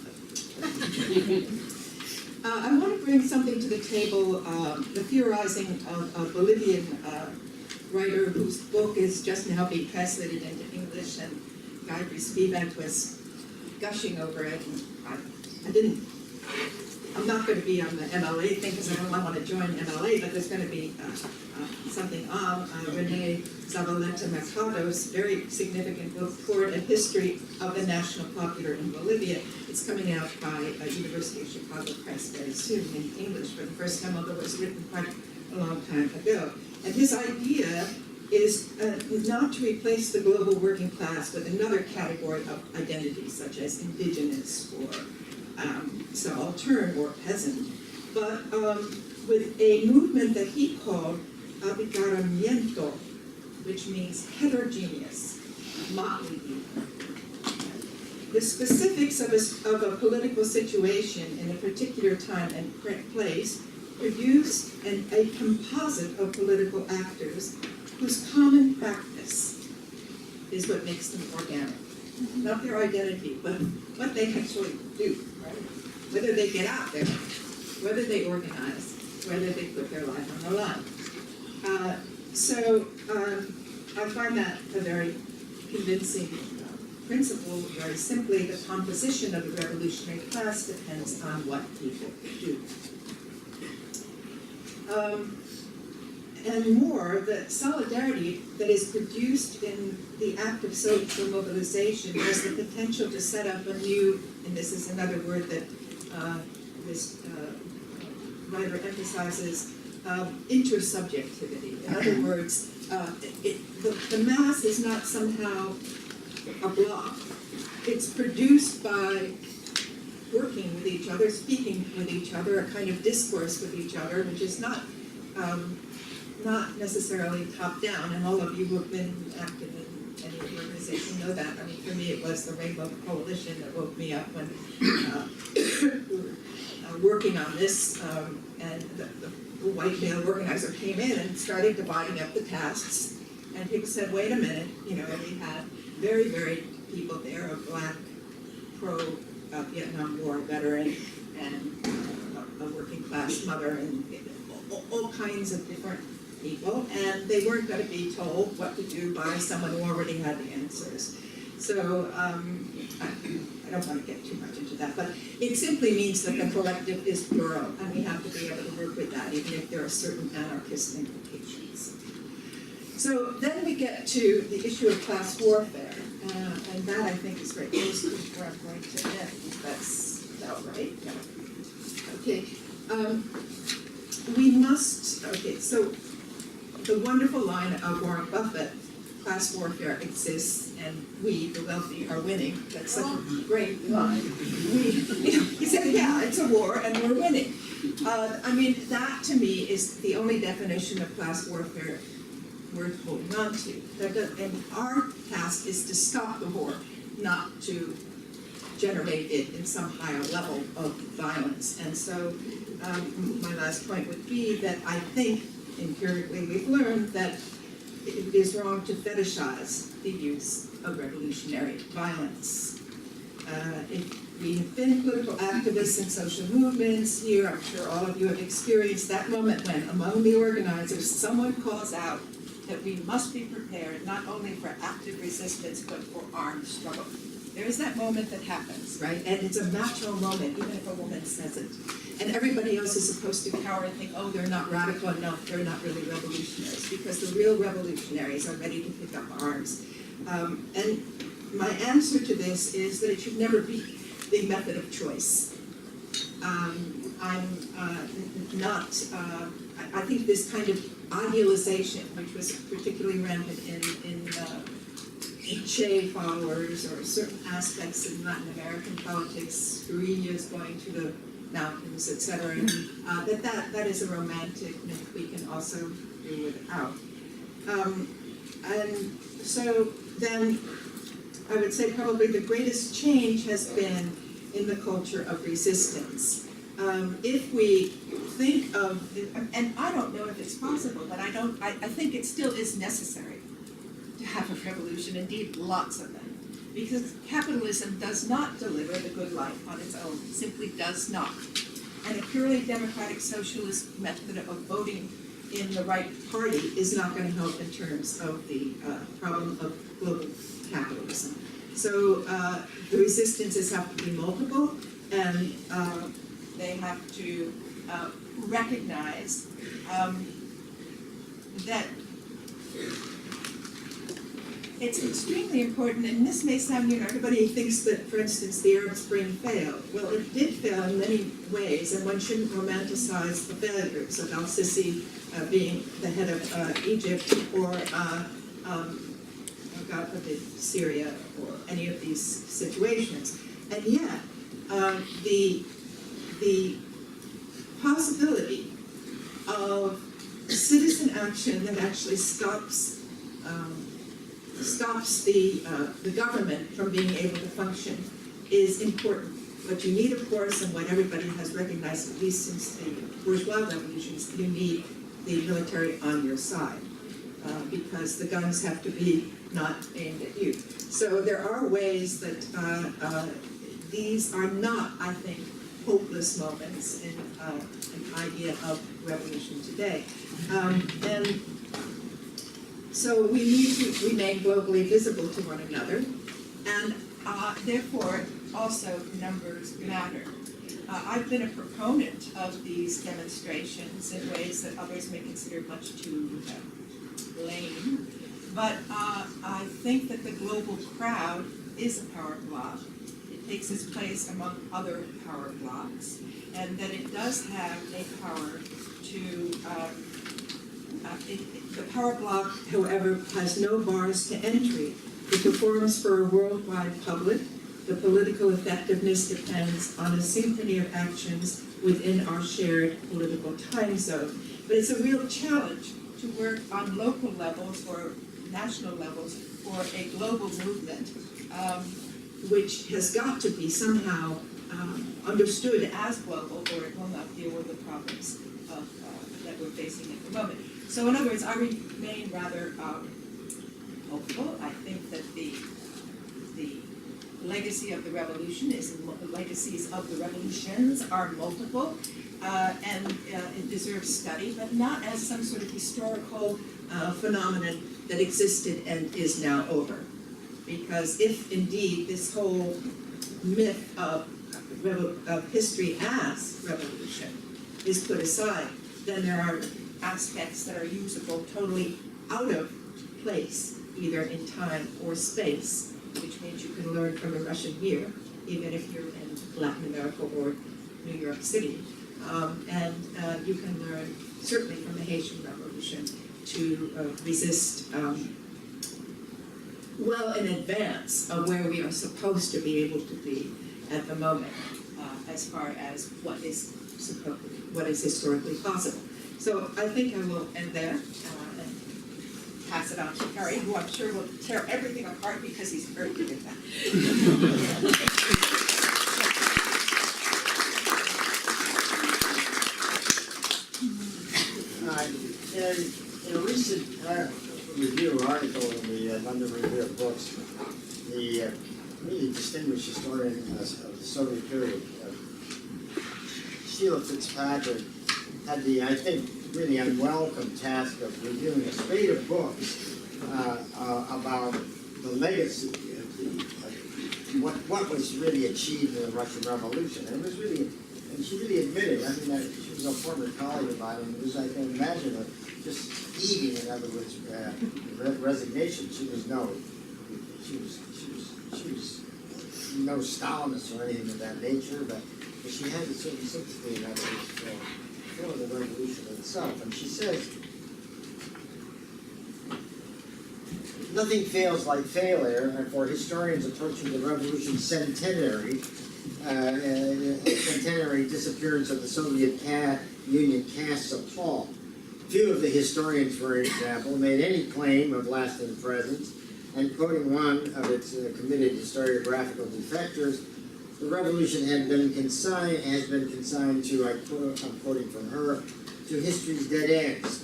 I want to bring something to the table, the theorizing of a Bolivian writer whose book is just now being translated into English, and Guy Spivak was gushing over it. And I'm not going to be on the MLA thing because I don't want to join MLA, but there's going to be something on Renee Zavaleta Mercado's very significant book, Toward a History of the National Popular in Bolivia. It's coming out by University of Chicago Press very soon in English for the first time, although it was written quite a long time ago. And his idea is not to replace the global working class with another category of identities, such as indigenous or subaltern or peasant, but with a movement that he called abigaramiento, which means heterogeneous, motley people. The specifics of a political situation in a particular time and place produce a composite of political actors whose common practice is what makes them organic. Not their identity, but what they actually do, right? Whether they get out there, whether they organize, whether they put their life on the line. So I find that a very convincing principle. Very simply, the composition of the revolutionary class depends on what people do. And more, the solidarity that is produced in the act of social mobilization has the potential to set up a new, and this is another word that this writer emphasizes, intersubjectivity. In other words, the mass is not somehow a block. It's produced by working with each other, speaking with each other, a kind of discourse with each other, which is not necessarily top-down, and all of you who have been active in any organization know that. I mean, for me, it was the Rainbow Coalition that woke me up when we were working on this, and the white male organizer came in and started dividing up the tasks. And people said, wait a minute, we had very, very people there, a black pro-Vietnam War veteran and a working class mother and all kinds of different people. And they weren't going to be told what to do by someone who already had the answers. So I don't want to get too much into that, but it simply means that the collective is plural, and we have to be able to work with that, even if there are certain anarchist implications. So then we get to the issue of class warfare, and that I think is very close to where I'm going to end. Is that all right? Yeah. Okay. So the wonderful line of Warren Buffett, class warfare exists and we, the wealthy, are winning. That's such a great line. He said, yeah, it's a war and we're winning. That to me is the only definition of class warfare worth holding on to. And our task is to stop the war, not to generate it in some higher level of violence. And so my last point would be that I think empirically we've learned that it is wrong to fetishize the use of revolutionary violence. If we have been political activists in social movements here, I'm sure all of you have experienced that moment when, among the organizers, someone calls out that we must be prepared not only for active resistance, but for armed struggle. There is that moment that happens, right? And it's a macho moment, even if a woman says it. And everybody else is supposed to cower and think, oh, they're not radical enough, they're not really revolutionaries, because the real revolutionaries are ready to pick up arms. And my answer to this is that it should never be the method of choice. I think this kind of idealization, which was particularly rampant in Che followers or certain aspects of Latin American politics, guerrillas going to the mountains, etc. That is a romantic myth we can also do without. And so then I would say probably the greatest change has been in the culture of resistance. If we think of, and I don't know if it's possible, but I think it still is necessary to have a revolution, indeed lots of them, because capitalism does not deliver the good life on its own, simply does not. And a purely democratic socialist method of voting in the right party is not going to help in terms of the problem of global capitalism. So the resistances have to be multiple, and they have to recognize that it's extremely important, and this may sound, everybody thinks that, for instance, the Arab Spring failed. Well, it did fail in many ways, and one shouldn't romanticize the failures of al-Sisi being the head of Egypt, or God forbid, Syria, or any of these situations. And yet, the possibility of citizen action that actually stops the government from being able to function is important. What you need, of course, and what everybody has recognized, at least since the bourgeois revolutions, you need the military on your side, because the guns have to be not aimed at you. So there are ways that these are not, I think, hopeless moments in an idea of revolution today. And so we need to remain globally visible to one another, and therefore also numbers matter. I've been a proponent of these demonstrations in ways that others may consider much too lame, but I think that the global crowd is a power block. It takes its place among other power blocks, and that it does have a power to the power block, however, has no bars to entry. It performs for a worldwide public. The political effectiveness depends on a synchrony of actions within our shared political time zone. But it's a real challenge to work on local levels or national levels for a global movement, which has got to be somehow understood as global, or it will not deal with the problems of that we're facing at the moment. So in other words, I remain rather hopeful. I think that the legacy of the revolution legacies of the revolutions are multiple, and it deserves study, but not as some sort of historical phenomenon that existed and is now over. Because if indeed this whole myth of history as revolution is put aside, then there are aspects that are usable totally out of place, either in time or space, which means you can learn from a Russian here, even if you're in Latin America or New York City. And you can learn, certainly from the Haitian Revolution, to resist well in advance of where we are supposed to be able to be at the moment, as far as what is historically possible. So I think I will end there and pass it on to Harry, who I'm sure will tear everything apart because he's very good at that. In a recent review article in the London Review of Books, the really distinguished historian of the Soviet period, Sheila Fitzpatrick, had the, I think, really unwelcome task of reviewing a spate of books about the legacy of what was really achieved in the Russian Revolution. And it was really, and she really admitted, I mean, she was a former colleague of mine, and it was, I can imagine, just heaving, in other words, resignation. She was no Stalinist or anything of that nature, but she had a certain sympathy, in other words, for the revolution itself. And she says, nothing fails like failure, and for historians approaching the revolution's centenary disappearance of the Soviet Union casts a pall. Few of the historians, for example, made any claim of lasting presence, and quoting one of its committed historiographical defectors, the revolution has been consigned to, I'm quoting from her, to history's dead ends,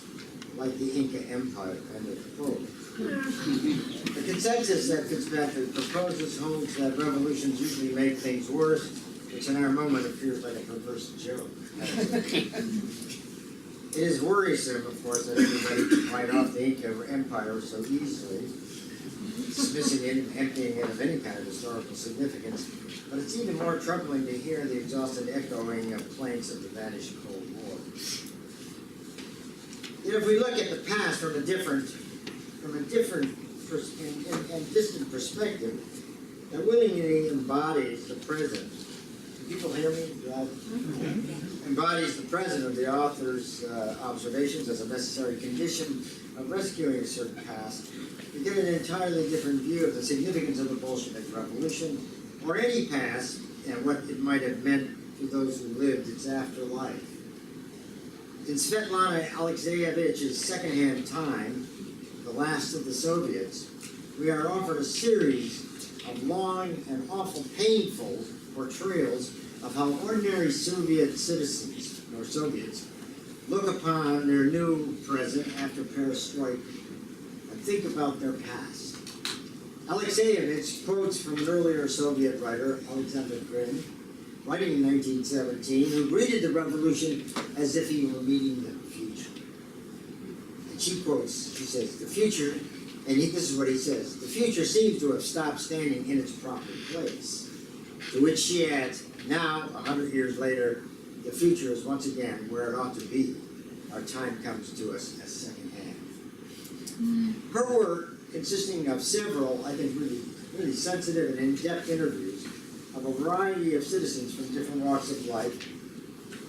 like the Inca Empire, end of quote. The consensus that Fitzpatrick proposes holds that revolutions usually make things worse, which in our moment appears like a perverse joke. It is worrisome, of course, that everybody can write off the Inca Empire so easily, dismissing it and emptying it of any kind of historical significance. But it's even more troubling to hear the exhausted echoing of plaints of the vanished Cold War. You know, if we look at the past from a different and distant perspective, that willingly embodies the present. Can people hear me? Embodies the present of the author's observations as a necessary condition of rescuing a certain past. We get an entirely different view of the significance of the Bolshevik Revolution, or any past, and what it might have meant to those who lived its afterlife. In Svetlana Alexeyevich's Secondhand Time, The Last of the Soviets, we are offered a series of long and awful painful portrayals of how ordinary Soviet citizens, or Soviets, look upon their new present after perestroika and think about their past. Alexeyevich quotes from an earlier Soviet writer, Alexander Grin, writing in 1917, who greeted the revolution as if he were meeting the future. And she quotes, she says, the future, and this is what he says, the future seems to have stopped standing in its proper place. To which she adds, now, 100 years later, the future is once again where it ought to be. Our time comes to us as second hand. Her work, consisting of several, I think, really sensitive and in-depth interviews of a variety of citizens from different walks of life,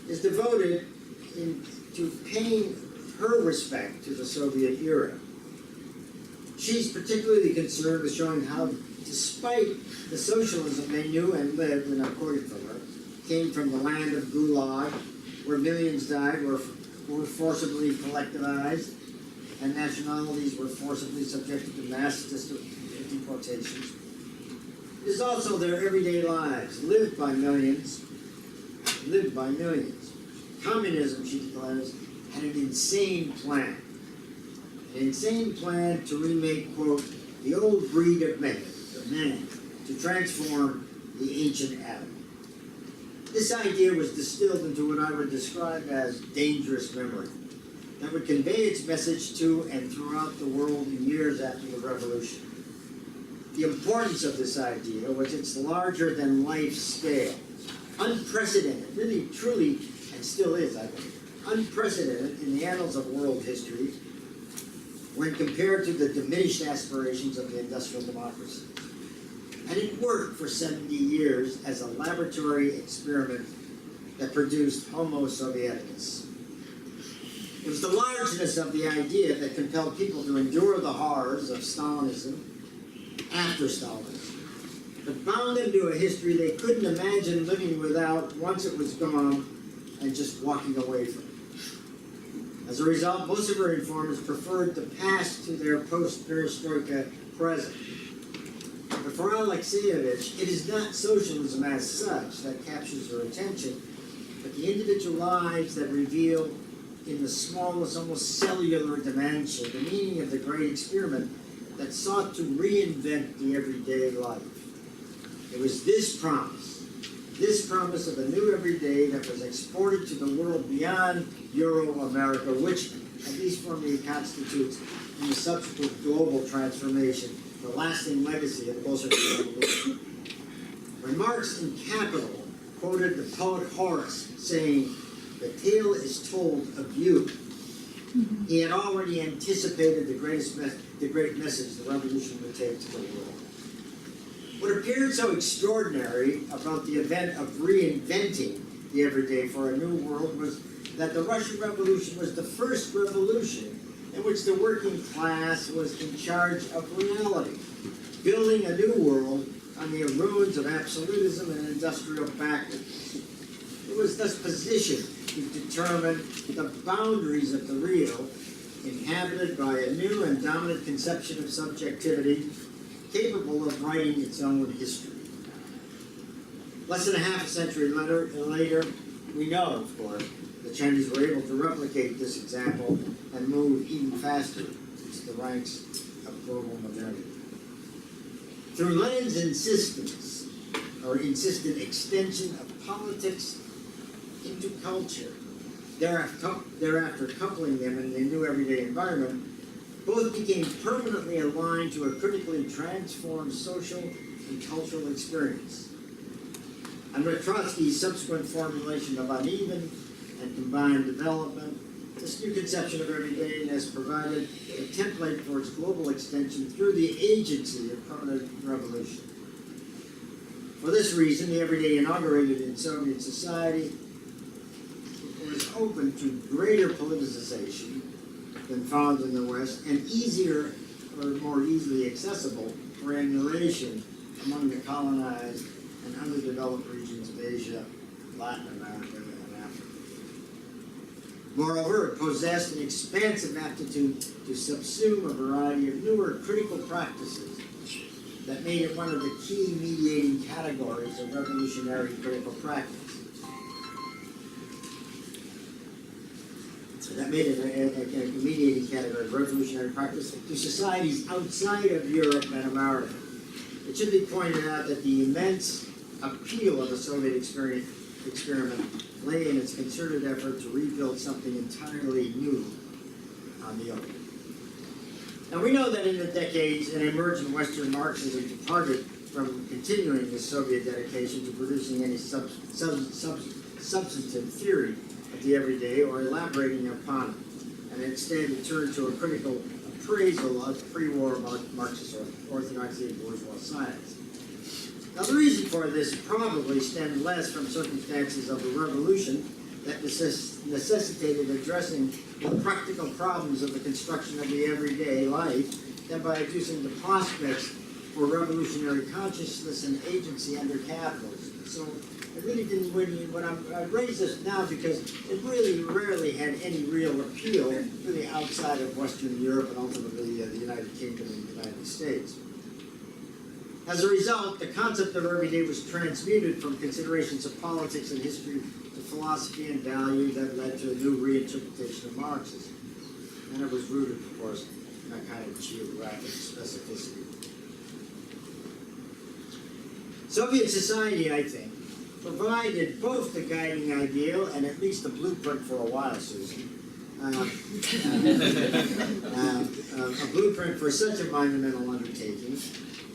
is devoted to paying her respect to the Soviet era. She's particularly concerned with showing how, despite the socialism they knew and lived, and I'm quoting from her, came from the land of Gulag, where millions died, were forcibly collectivized, and nationalities were forcibly subjected to mass deportations. It is also their everyday lives, lived by millions. Communism, she declares, had an insane plan. An insane plan to remake, quote, the old breed of man, to transform the ancient Adam. This idea was distilled into what I would describe as dangerous memory that would convey its message to and throughout the world in years after the revolution. The importance of this idea was its larger-than-life scale, unprecedented, really, truly, and still is, I think, unprecedented in the annals of world history when compared to the diminished aspirations of the industrial democracy. And it worked for 70 years as a laboratory experiment that produced Homo Sovieticus. It was the largeness of the idea that compelled people to endure the horrors of Stalinism after Stalinism, but bound them to a history they couldn't imagine living without once it was gone and just walking away from it. As a result, most of our informers preferred the past to their post-perestroika present. But for Alexievich, it is not socialism as such that captures their attention, but the individual lives that reveal in the smallest, almost cellular dimension, the meaning of the great experiment that sought to reinvent the everyday life. It was this promise of a new everyday that was exported to the world beyond Euro-America, which, at least for me, constitutes, in the subsequent global transformation, the lasting legacy of the Bolshevik Revolution. When Marx in Capital quoted the poet Horace saying, "The tale is told of you," he had already anticipated the great message the revolution would take to the world. What appeared so extraordinary about the event of reinventing the everyday for a new world was that the Russian Revolution was the first revolution in which the working class was in charge of reality, building a new world on the ruins of absolutism and industrial backwardness. It was thus positioned to determine the boundaries of the real, inhabited by a new and dominant conception of subjectivity, capable of writing its own history. Less than a half a century later, we know, of course, the Chinese were able to replicate this example and move even faster into the ranks of global modernity. Through Lenin's insistent extension of politics into culture, thereafter coupling them in the new everyday environment, both became permanently aligned to a critically transformed social and cultural experience. Under Trotsky's subsequent formulation of uneven and combined development, this new conception of everydayness provided a template for its global extension through the agency of permanent revolution. For this reason, the everyday inaugurated in Soviet society was open to greater politicization than found in the West, and easier or more easily accessible for emulation among the colonized and underdeveloped regions of Asia, Latin America, and Africa. Moreover, it possessed an expansive aptitude to subsume a variety of newer critical practices that made it one of the key mediating categories of revolutionary critical practice. That made it a mediating category of revolutionary practice to societies outside of Europe and America. It should be pointed out that the immense appeal of the Soviet experiment lay in its concerted effort to rebuild something entirely new on the open. Now we know that in the decades, an emergent Western Marxism departed from continuing the Soviet dedication to producing any substantive theory of the everyday or elaborating upon it, and instead it turned to a critical appraisal of pre-war Marxist orthodoxy and bourgeois science. Now the reason for this probably stemmed less from circumstances of the revolution that necessitated addressing the practical problems of the construction of the everyday life than by adducing the prospects for revolutionary consciousness and agency under capitalism. So I really didn't win, but I raise this now because it really rarely had any real appeal really outside of Western Europe and ultimately the United Kingdom and the United States. As a result, the concept of everyday was transmuted from considerations of politics and history to philosophy and value that led to a new reinterpretation of Marxism. And it was rooted, of course, in a kind of geographic specificity. Soviet society, I think, provided both the guiding ideal and at least a blueprint for a while, Susan. A blueprint for such a monumental undertaking,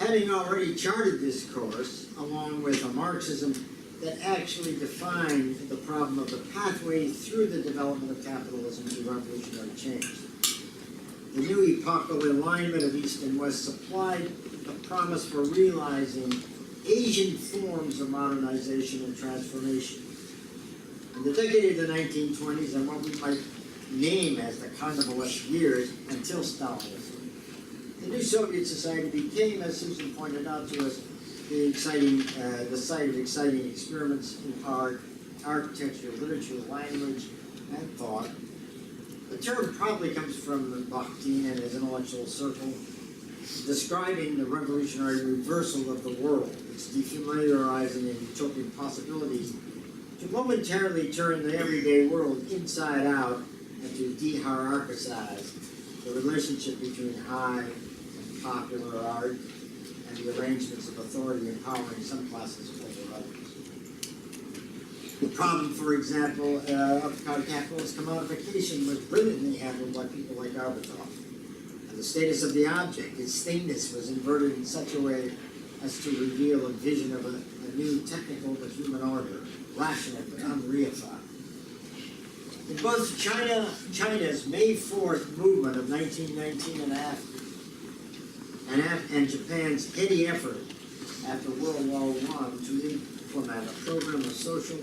having already charted this course, along with a Marxism that actually defined the problem of the pathway through the development of capitalism to revolutionary change. The new epochal alignment of East and West supplied the promise for realizing Asian forms of modernization and transformation. In the decade of the 1920s and what we might name as the carnivalesque years until Stalinism, the new Soviet society became, as Susan pointed out to us, the site of exciting experiments in art, architecture, literature, language, and thought. The term probably comes from Bakhtin and his intellectual circle, describing the revolutionary reversal of the world, its defamiliarizing and utopian possibilities to momentarily turn the everyday world inside out and to de-hierarchize the relationship between high and popular art and the arrangements of authority empowering some classes over others. The problem, for example, of capitalist commodification was brilliantly handled by people like Arbatov. And the status of the object, its thingness, was inverted in such a way as to reveal a vision of a new technical but human order, rational but unreified. In both China's May 4th movement of 1919 and Japan's heady effort after World War I to implement a program of social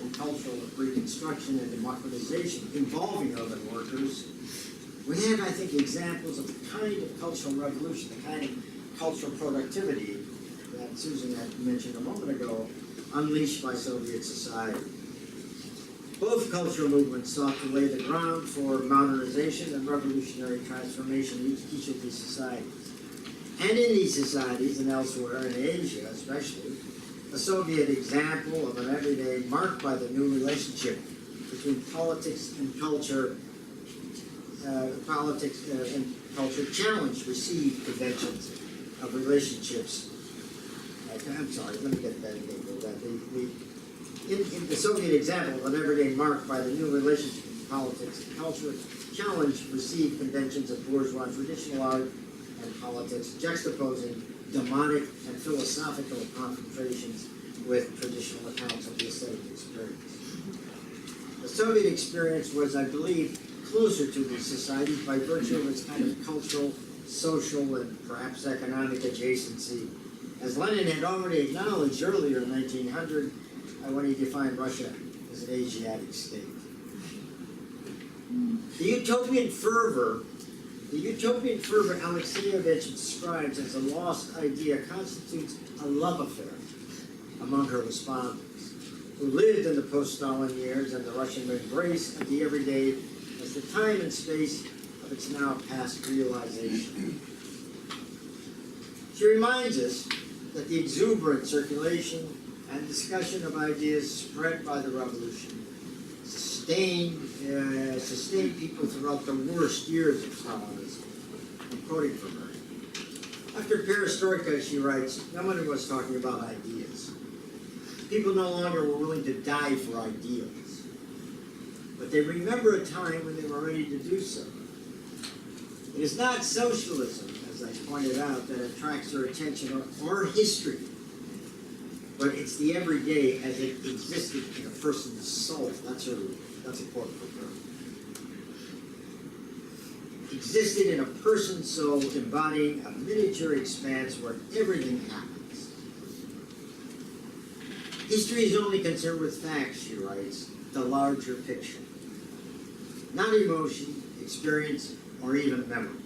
and cultural reconstruction and democratization involving urban workers, we have, I think, examples of the kind of cultural revolution, the kind of cultural productivity that Susan had mentioned a moment ago, unleashed by Soviet society. Both cultural movements sought to lay the ground for modernization and revolutionary transformation in each of these societies. And in these societies and elsewhere, in Asia especially, a Soviet example of an everyday marked by the new relationship between politics and culture challenged received conventions of relationships. I'm sorry, let me get that again. In the Soviet example of an everyday marked by the new relationship between politics and culture, challenged received conventions of bourgeois traditional art and politics, juxtaposing demonic and philosophical confrontations with traditional accounts of the aesthetic experience. The Soviet experience was, I believe, closer to these societies by virtue of its kind of cultural, social, and perhaps economic adjacency, as Lenin had already acknowledged earlier in 1900 when he defined Russia as an Asiatic state. The utopian fervor Alexeyevich describes as a lost idea constitutes a love affair among her respondents, who lived in the post-Stalin years and the Russian embrace of the everyday as the time and space of its now past realization. She reminds us that the exuberant circulation and discussion of ideas spread by the revolution sustained people throughout the worst years of Stalinism. I'm quoting from her. After perestroika, she writes, no one was talking about ideas. People no longer were willing to die for ideals. But they remember a time when they were ready to do so. It is not socialism, as I pointed out, that attracts her attention or history, but it's the everyday as it existed in a person's soul. That's a quote from her. Existed in a person's soul, embodying a miniature expanse where everything happens. History is only concerned with facts, she writes, the larger picture. Not emotion, experience, or even memory.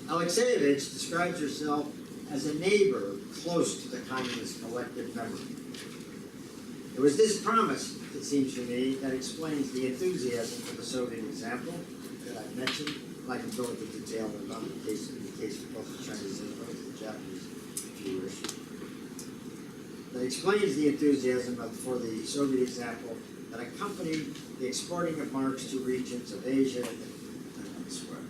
Alexeyevich describes herself as a neighbor close to the communist collective memory. It was this promise, it seems to me, that explains the enthusiasm for the Soviet example that I've mentioned. I can go into detail about the case of both the Chinese and the Japanese, if you wish. that explains the enthusiasm for the Soviet example that accompanied the exporting of Marx to regions of Asia and elsewhere.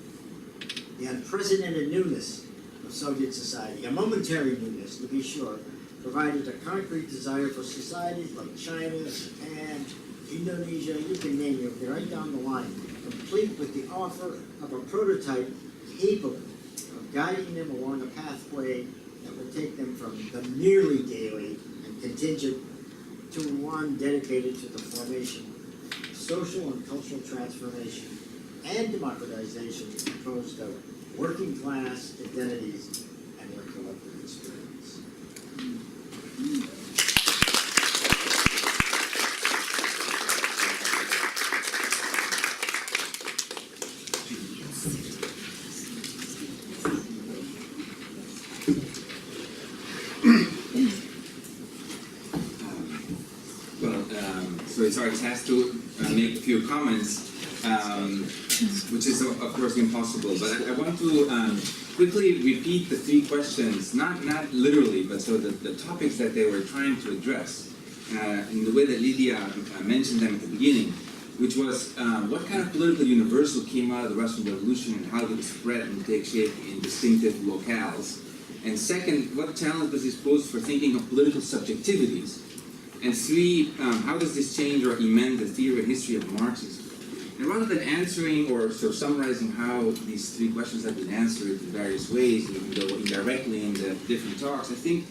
The unprecedented newness of Soviet society, a momentary newness to be sure, provided a concrete desire for societies like China, Japan, Indonesia, you can name it, right down the line, complete with the offer of a prototype capable of guiding them along a pathway that would take them from the merely daily and contingent to one dedicated to the formation of social and cultural transformation and democratization composed of working class identities and their collective experience. So it's our task to make a few comments, which is of course impossible. But I want to quickly repeat the three questions, not literally, but so the topics that they were trying to address in the way that Lydia mentioned them at the beginning, which was what kind of political universal came out of the Russian Revolution and how did it spread and take shape in distinctive locales. And second, what challenge does this pose for thinking of political subjectivities? And three, how does this change or amend the theory and history of Marxism? And rather than answering or sort of summarizing how these three questions have been answered in various ways, even though indirectly in the different talks, I think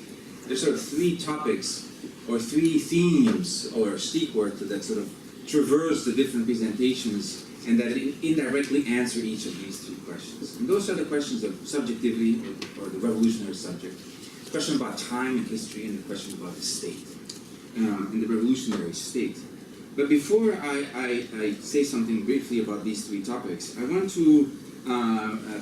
there's sort of three topics or three themes or stichwords that sort of traverse the different presentations and that indirectly answer each of these three questions. And those are the questions of subjectivity or the revolutionary subject, the question about time and history, and the question about the state. In the revolutionary state. But before I say something briefly about these three topics, I want to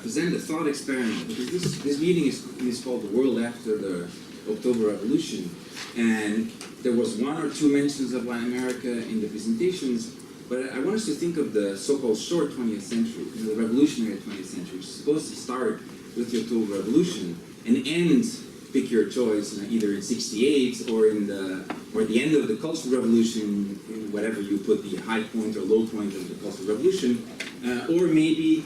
present a thought experiment, because this meeting is called The World After the October Revolution, and there was one or two mentions of Latin America in the presentations, but I want us to think of the so-called short 20th century, the revolutionary 20th century, which is supposed to start with the October Revolution and end, pick your choice, either in 68 or at the end of the Cultural Revolution, whatever you put the high point or low point of the Cultural Revolution, or maybe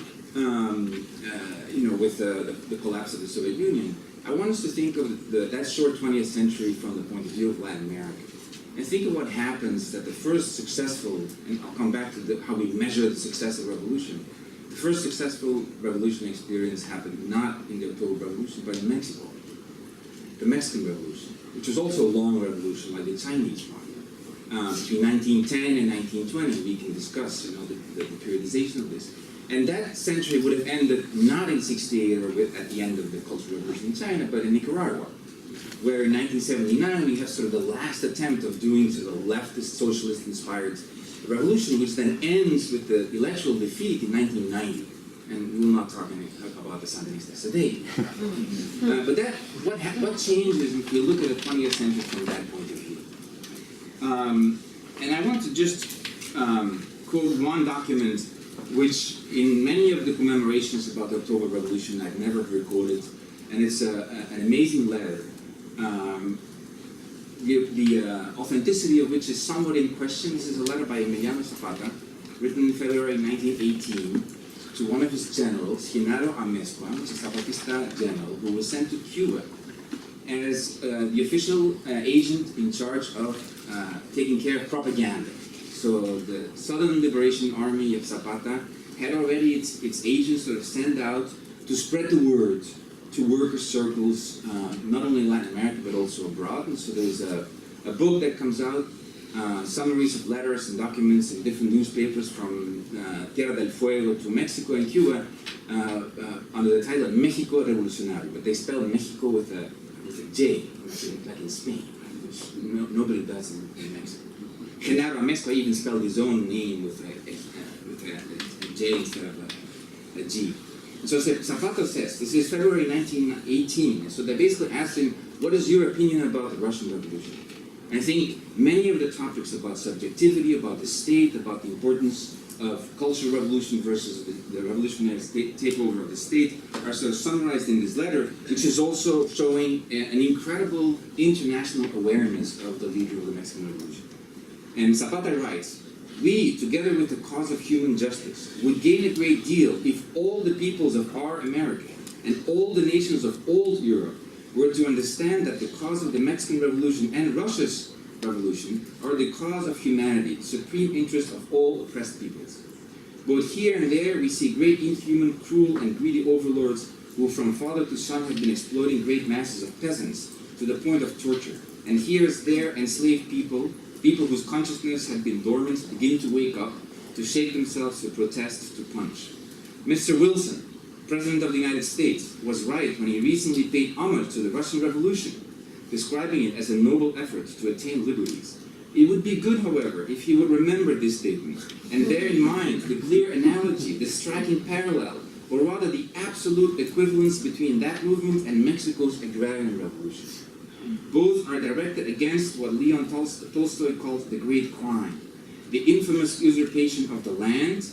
with the collapse of the Soviet Union. I want us to think of that short 20th century from the point of view of Latin America. And think of what happens that the first successful, and I'll come back to how we measure the success of revolution. The first successful revolution experience happened not in the October Revolution, but in Mexico. The Mexican Revolution, which was also a long revolution like the Chinese one. Between 1910 and 1920, we can discuss the periodization of this. And that century would have ended not in 68 or at the end of the Cultural Revolution in China, but in Nicaragua, where in 1979 we have sort of the last attempt of doing sort of leftist, socialist-inspired revolution, which then ends with the electoral defeat in 1990. And we'll not talk about the Sandinistas today. But what changes if you look at the 20th century from that point of view? And I want to just quote one document which in many of the commemorations about the October Revolution I've never heard quoted, and it's an amazing letter. The authenticity of which is somewhat in question. This is a letter by Emiliano Zapata, written in February 1918, to one of his generals, Genaro Amezcua, which is a Zapatista general, who was sent to Cuba as the official agent in charge of taking care of propaganda. So the Southern Liberation Army of Zapata had already its agents sort of sent out to spread the word to worker circles, not only in Latin America, but also abroad. And so there's a book that comes out, summaries of letters and documents in different newspapers from Tierra del Fuego to Mexico and Cuba, under the title of México Revolucionario, but they spelled Mexico with a J, like in Spain, which nobody does in Mexico. Genaro Amezcua even spelled his own name with a J instead of a G. So Zapata says, this is February 1918, so they basically asked him, what is your opinion about the Russian Revolution? And I think many of the topics about subjectivity, about the state, about the importance of cultural revolution versus the revolutionary takeover of the state are sort of summarized in this letter, which is also showing an incredible international awareness of the leader of the Mexican Revolution. And Zapata writes, "We, together with the cause of human justice, would gain a great deal if all the peoples of our America and all the nations of old Europe were to understand that the cause of the Mexican Revolution and Russia's revolution are the cause of humanity, the supreme interest of all oppressed peoples. Both here and there we see great inhuman, cruel, and greedy overlords who from father to son have been exploiting great masses of peasants to the point of torture. And here as there enslaved people, people whose consciousness had been dormant, begin to wake up, to shake themselves, to protest, to punch. Mr. Wilson, President of the United States, was right when he recently paid homage to the Russian Revolution, describing it as a noble effort to attain liberties. It would be good, however, if he would remember this statement and bear in mind the clear analogy, the striking parallel, or rather the absolute equivalence between that movement and Mexico's agrarian revolution. Both are directed against what Leon Tolstoy called the great crime, the infamous usurpation of the land.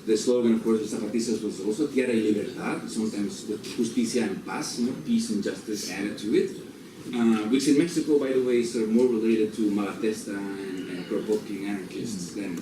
The slogan, of course, of Zapatistas was also Tierra y Libertad, sometimes with Justicia and Paz, peace and justice added to it, which in Mexico, by the way, is sort of more related to Malatesta and Kropotkin anarchists than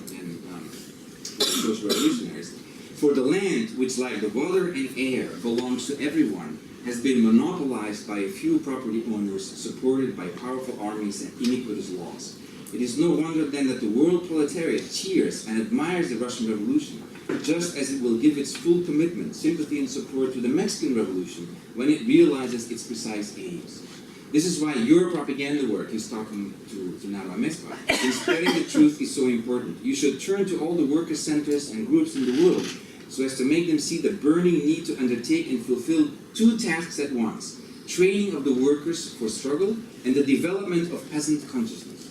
social revolutionaries. For the land, which like the water and air belongs to everyone, has been monopolized by a few property owners supported by powerful armies and iniquitous laws. It is no wonder then that the world proletariat cheers and admires the Russian Revolution, just as it will give its full commitment, sympathy and support to the Mexican Revolution when it realizes its precise aims. This is why your propaganda work, he's talking to Nava Mespa, in spreading the truth is so important. You should turn to all the worker centers and groups in the world so as to make them see the burning need to undertake and fulfill two tasks at once: training of the workers for struggle and the development of peasant consciousness.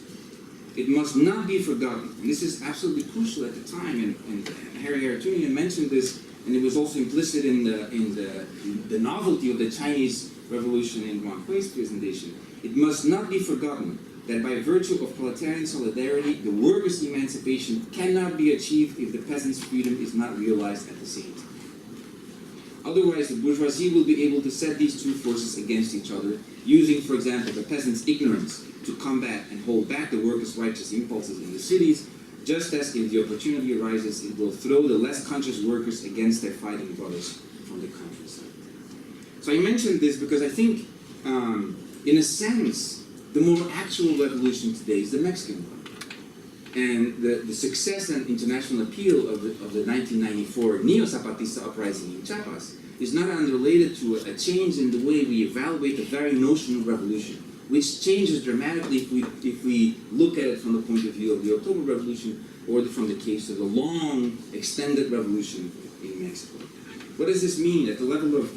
It must not be forgotten, and this is absolutely crucial at the time, and Harry Haratunian mentioned this, and it was also implicit in the novelty of the Chinese Revolution in Wang Hui's presentation. It must not be forgotten that by virtue of proletarian solidarity, the workers' emancipation cannot be achieved if the peasants' freedom is not realized at the same time. Otherwise, the bourgeoisie will be able to set these two forces against each other, using, for example, the peasants' ignorance to combat and hold back the workers' righteous impulses in the cities, just as if the opportunity arises, it will throw the less conscious workers against their fighting brothers from the countryside. So I mentioned this because I think, in a sense, the more actual revolution today is the Mexican one. And the success and international appeal of the 1994 Neo-Zapatista uprising in Chiapas is not unrelated to a change in the way we evaluate the very notion of revolution, which changes dramatically if we look at it from the point of view of the October Revolution or from the case of the long, extended revolution in Mexico. What does this mean at the level of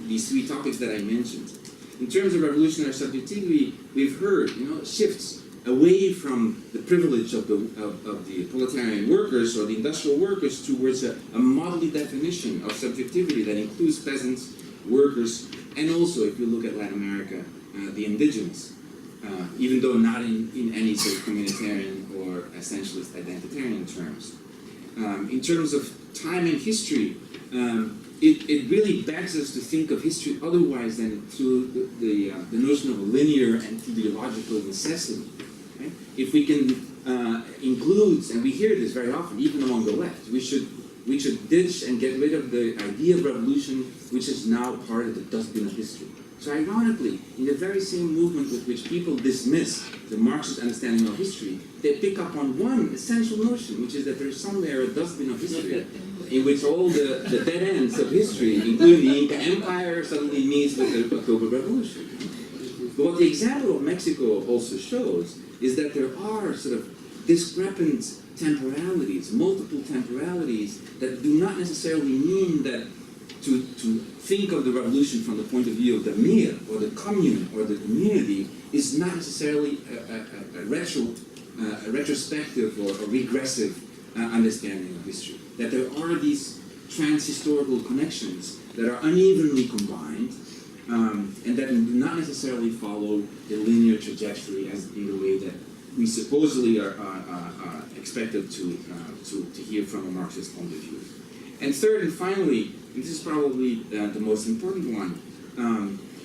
these three topics that I mentioned? In terms of revolutionary subjectivity, we've heard shifts away from the privilege of the proletarian workers or the industrial workers towards a modelly definition of subjectivity that includes peasants, workers, and also, if you look at Latin America, the indigenous, even though not in any sort of communitarian or essentialist identitarian terms. In terms of time and history, it really begs us to think of history otherwise than through the notion of a linear and teleological necessity. Right? If we can include, and we hear this very often, even among the left, we should ditch and get rid of the idea of revolution, which is now part of the dustbin of history. So ironically, in the very same movement with which people dismiss the Marxist understanding of history, they pick up on one essential notion, which is that there's somewhere a dustbin of history in which all the dead ends of history, including the Inca Empire, suddenly meets with the October Revolution. But what the example of Mexico also shows is that there are sort of discrepant temporalities, multiple temporalities, that do not necessarily mean that to think of the revolution from the point of view of the mir, or the commune, or the community, is not necessarily a retrospective or a regressive understanding of history. That there are these trans-historical connections that are unevenly combined, and that do not necessarily follow a linear trajectory as in the way that we supposedly are expected to hear from a Marxist point of view. And third and finally, and this is probably the most important one,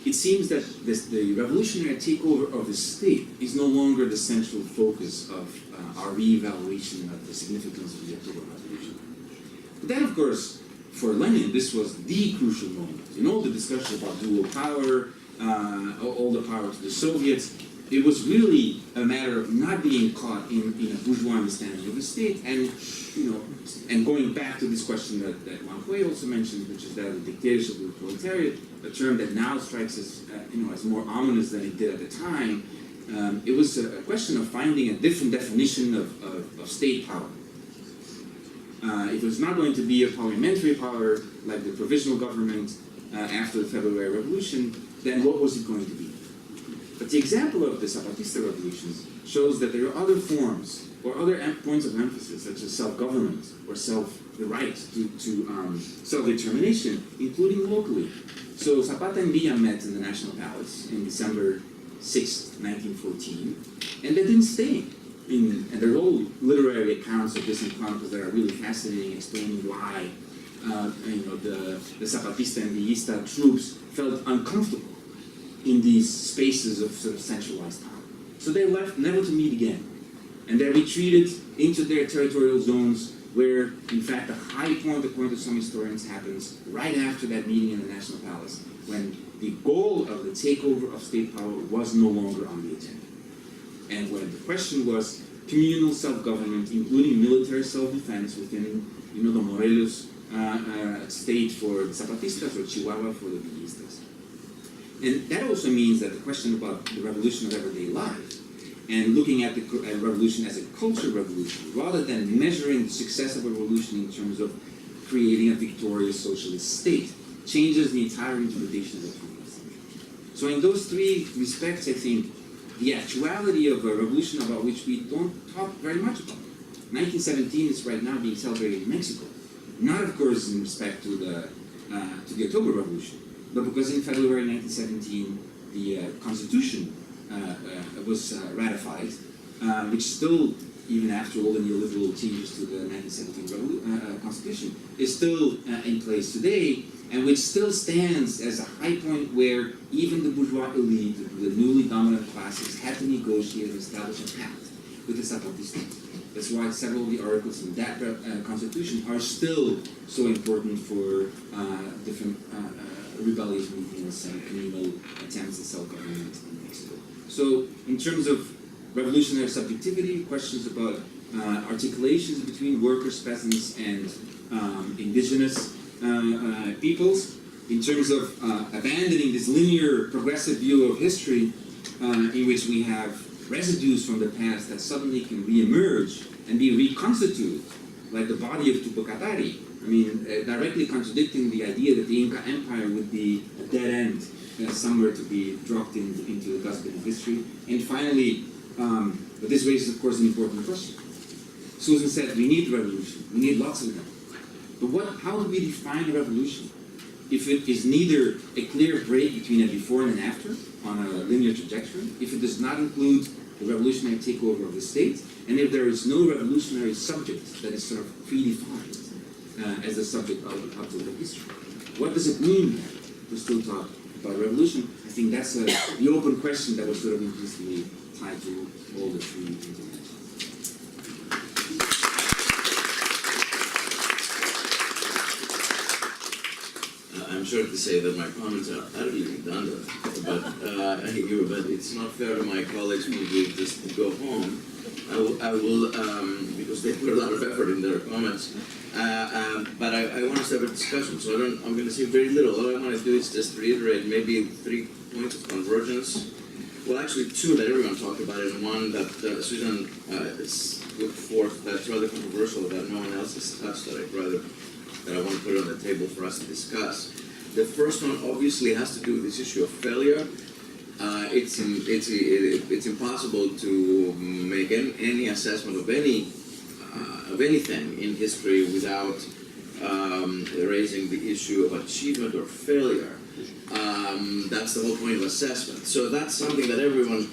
it seems that the revolutionary takeover of the state is no longer the central focus of our re-evaluation of the significance of the October Revolution. But then, of course, for Lenin, this was the crucial moment. In all the discussions about dual power, all the power to the Soviets, it was really a matter of not being caught in a bourgeois understanding of the state, and and going back to this question that Wang Hui also mentioned, which is that of the dictatorship of the proletariat, a term that now strikes us as more ominous than it did at the time. It was a question of finding a different definition of state power. If it was not going to be a parliamentary power like the provisional government after the February Revolution, then what was it going to be? But the example of the Zapatista revolution shows that there are other forms or other points of emphasis, such as self-government or the right to self-determination, including locally. So Zapata and Villa met in the National Palace in December 6, 1914, and they didn't stay. And there are all literary accounts of this in chronicles that are really fascinating, explaining why the Zapatista and Villista troops felt uncomfortable in these spaces of sort of centralized power. So they left, never to meet again. And they retreated into their territorial zones where, in fact, the high point, according to some historians, happens right after that meeting in the National Palace, when the goal of the takeover of state power was no longer on the agenda. And when the question was communal self-government, including military self-defense within, the Morelos state for the Zapatistas or Chihuahua for the Villistas. And that also means that the question about the revolution of everyday life and looking at the revolution as a cultural revolution, rather than measuring the success of a revolution in terms of creating a victorious socialist state, changes the entire interpretation of the 20th century. So in those three respects, I think the actuality of a revolution about which we don't talk very much about. 1917 is right now being celebrated in Mexico. Not, of course, in respect to the October Revolution, but because in February 1917, the Constitution was ratified, which still, even after all the neoliberal changes to the 1917 Constitution, is still in place today, and which still stands as a high point where even the bourgeois elite, the newly dominant classes, had to negotiate and establish a pact with the Zapatistas. That's why several of the articles in that Constitution are still so important for different rebellious movements and communal attempts at self-government in Mexico. So, in terms of revolutionary subjectivity, questions about articulations between workers, peasants, and indigenous peoples, in terms of abandoning this linear progressive view of history in which we have residues from the past that suddenly can re-emerge and be reconstituted, like the body of Tupocatari. I mean, directly contradicting the idea that the Inca Empire would be a dead end, somewhere to be dropped into the dustbin of history. And finally, but this raises, of course, an important question. Susan said, we need revolution. We need lots of them. But how do we define a revolution if it is neither a clear break between a before and an after on a linear trajectory, if it does not include the revolutionary takeover of the state, and if there is no revolutionary subject that is sort of predefined as the subject of the history? What does it mean then to still talk about revolution? I think that's the open question that was sort of increasingly tied to all the three interventions. I'm sure to say that my comments are utterly redundant, but it's not fair to my colleagues who will just go home. I will because they put a lot of effort in their comments. But I want to start a discussion, so I'm going to say very little. All I want to do is just reiterate maybe 3 points of convergence. Well, actually 2 that everyone talked about, and one that Susan put forth that's rather controversial that no one else has touched that I want to put on the table for us to discuss. The first one obviously has to do with this issue of failure. It's impossible to make any assessment of anything in history without raising the issue of achievement or failure. That's the whole point of assessment. So that's something that everyone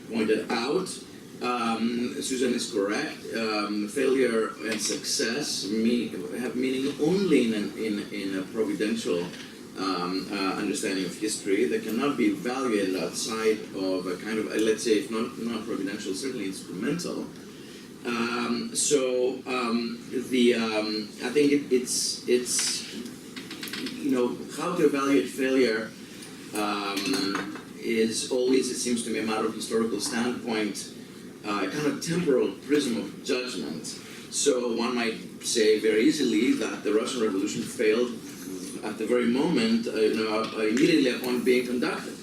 pointed out. Susan is correct. Failure and success have meaning only in a providential understanding of history. They cannot be evaluated outside of a kind of, let's say, if not providential, certainly instrumental. I think it's how to evaluate failure is always, it seems to me, a matter of historical standpoint, a kind of temporal prism of judgment. So one might say very easily that the Russian Revolution failed at the very moment, immediately upon being conducted.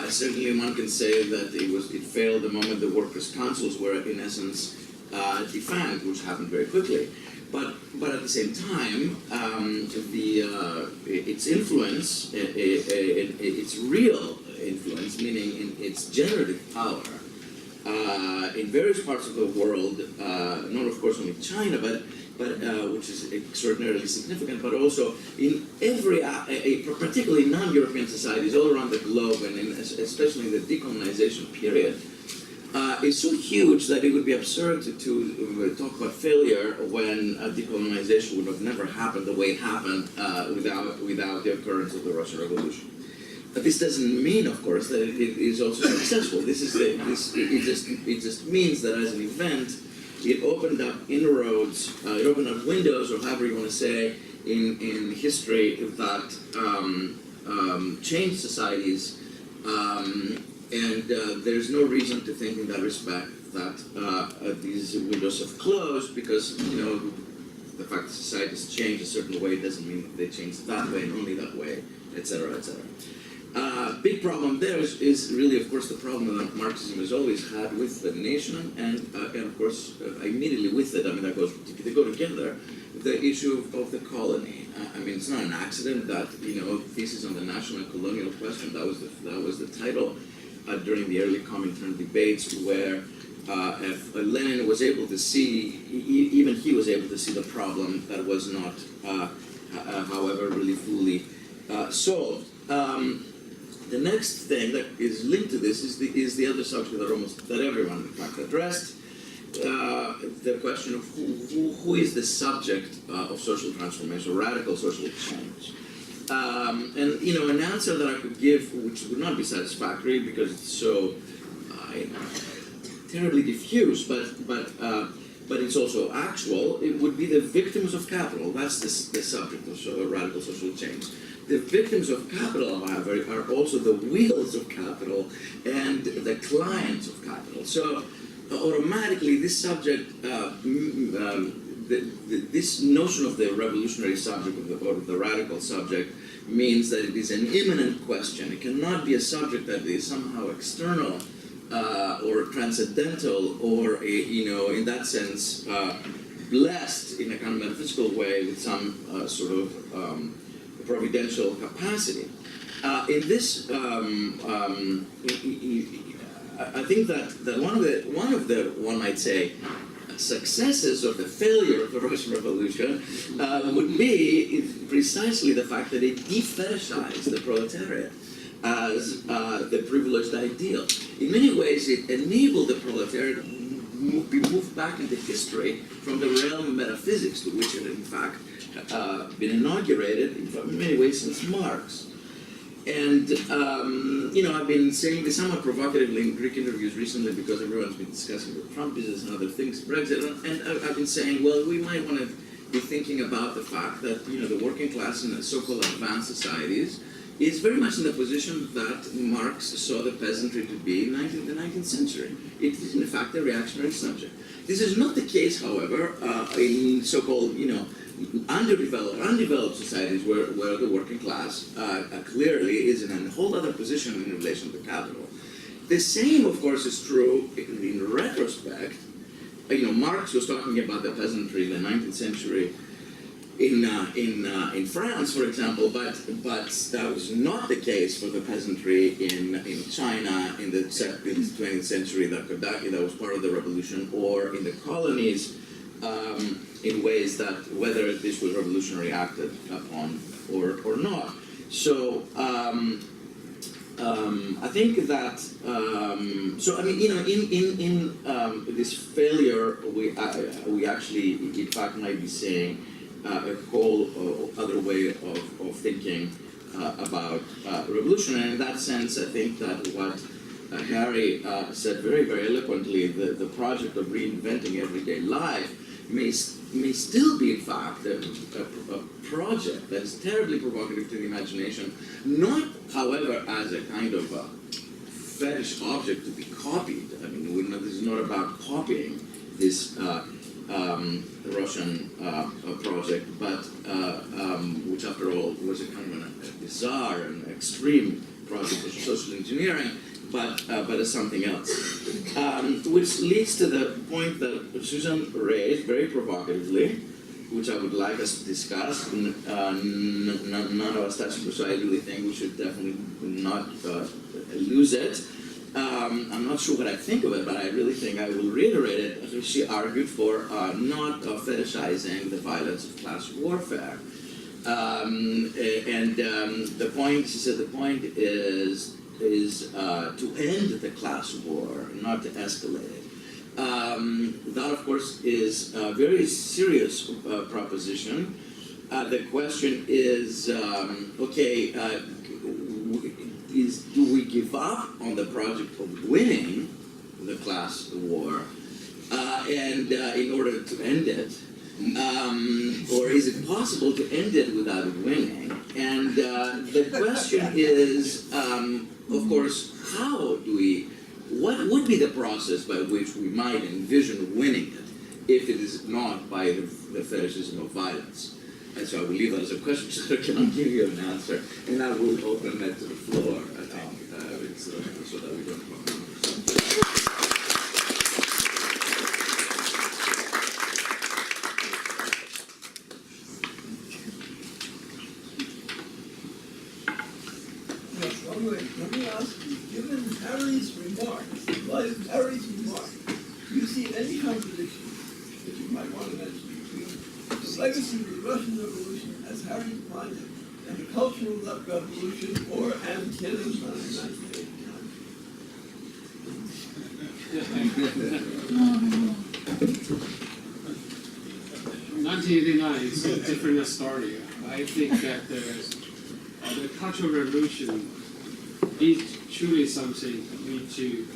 Certainly one can say that it failed the moment the workers' councils were, in essence, defunct, which happened very quickly. But at the same time, its influence, its real influence, meaning in its generative power, in various parts of the world, not of course only China, but which is extraordinarily significant, but also in every, particularly non-European societies all around the globe, and especially in the decolonization period, is so huge that it would be absurd to talk about failure when decolonization would have never happened the way it happened without the occurrence of the Russian Revolution. But this doesn't mean, of course, that it is also successful. It just means that as an event, it opened up inroads, it opened up windows, or however you want to say, in history that changed societies. And there's no reason to think in that respect that these windows have closed, because the fact that societies change a certain way doesn't mean that they change that way and only that way, etc., etc. Big problem there is really, of course, the problem that Marxism has always had with the nation, and of course, immediately with it, they go together, the issue of the colony. It's not an accident that, thesis on the national and colonial question, that was the title during the early Comintern debates, where Lenin was able to see, even he was able to see the problem that was not, however, really fully solved. The next thing that is linked to this is the other subject that everyone, in fact, addressed, the question of who is the subject of social transformation, radical social change. And an answer that I could give, which would not be satisfactory because it's so terribly diffuse, but it's also actual, it would be the victims of capital. That's the subject of radical social change. The victims of capital, however, are also the wheels of capital and the clients of capital. So automatically this subject, this notion of the revolutionary subject or the radical subject means that it is an imminent question. It cannot be a subject that is somehow external or transcendental or, in that sense, blessed in a kind of metaphysical way with some sort of providential capacity. In this, I think that one might say, successes of the failure of the Russian Revolution would be precisely the fact that it defetishized the proletariat as the privileged ideal. In many ways, it enabled the proletariat to be moved back into history from the realm of metaphysics, to which it had in fact been inaugurated in many ways since Marx. And, I've been saying this somewhat provocatively in Greek interviews recently because everyone's been discussing the Trump business and other things, Brexit, and I've been saying, well, we might want to be thinking about the fact that, the working class in the so-called advanced societies is very much in the position that Marx saw the peasantry to be in the 19th century. It is, in fact, a reactionary subject. This is not the case, however, in so-called, undeveloped societies where the working class clearly is in a whole other position in relation to capital. The same, of course, is true in retrospect. Marx was talking about the peasantry in the 19th century in France, for example, but that was not the case for the peasantry in China in the 20th century, that was part of the revolution, or in the colonies, in ways that whether this was revolutionary acted upon or not. So I think that so I mean in this failure we actually in fact might be saying a whole other way of thinking about revolution, and in that sense I think that what Harry said very eloquently, the project of reinventing everyday life may still be in fact a project that is terribly provocative to the imagination, not however as a kind of a fetish object to be copied. I mean, this is not about copying this Russian project, but which after all was a kind of a bizarre and extreme project of social engineering, but as something else. Which leads to the point that Susan raised very provocatively, which I would like us to discuss. None of us touched it, so I really think we should definitely not lose it. I'm not sure what I think of it, but I really think I will reiterate it. She argued for not fetishizing the violence of class warfare. The point, she said, the point is to end the class war, not to escalate it. That, of course, is a very serious proposition. The question is, okay, do we give up on the project of winning the class war in order to end it? Or is it possible to end it without winning? And the question is, of course, what would be the process by which we might envision winning it if it is not by the fetishism of violence? And so I will leave that as a question so I cannot give you an answer. And I will open that to the floor, I think, so that we don't have Let me ask you, given Harry's remarks, in light of Harry's remarks, do you see any contradiction that you might want to mention between the legacy of the Russian Revolution as Harry defined it and the Cultural Revolution or Antinism in 1989? 1989 is a different story. I think that the Cultural Revolution is truly something we need to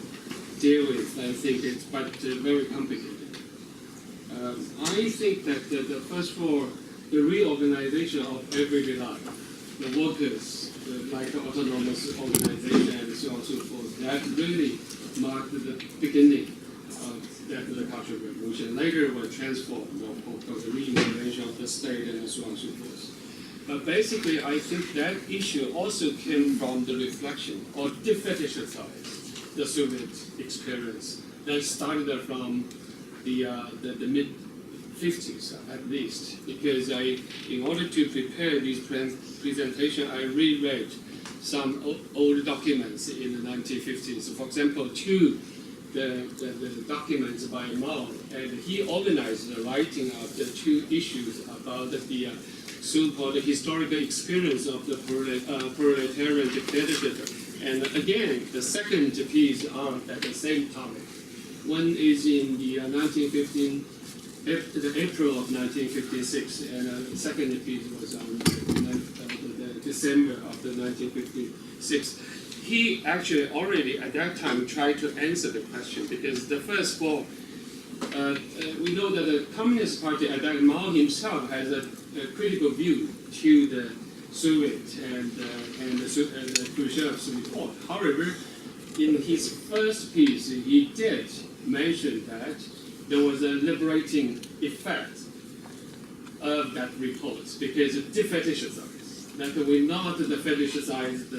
deal with. I think it's very complicated. I think that the first of all, the reorganization of everyday life, the workers, like the autonomous organization and so on and so forth, that really marked the beginning of the Cultural Revolution. Later was transformed, of course, the reinvention of the state and so on and so forth. But basically, I think that issue also came from the reflection or defetishized the Soviet experience that started from the mid-50s at least. Because in order to prepare this presentation, I reread some old documents in the 1950s. For example, the documents by Mao, and he organized the writing of the two issues about the so-called historical experience of the proletarian dictatorship. And again, the second piece on at the same topic. One is in the April of 1956, and the second piece was on the December of the 1956. He actually already at that time tried to answer the question, because the first of all, we know that the Communist Party at that time, Mao himself has a critical view to the Soviet and the Khrushchev's report. However, in his first piece, he did mention that there was a liberating effect of that report, because it defetishized, that we not fetishize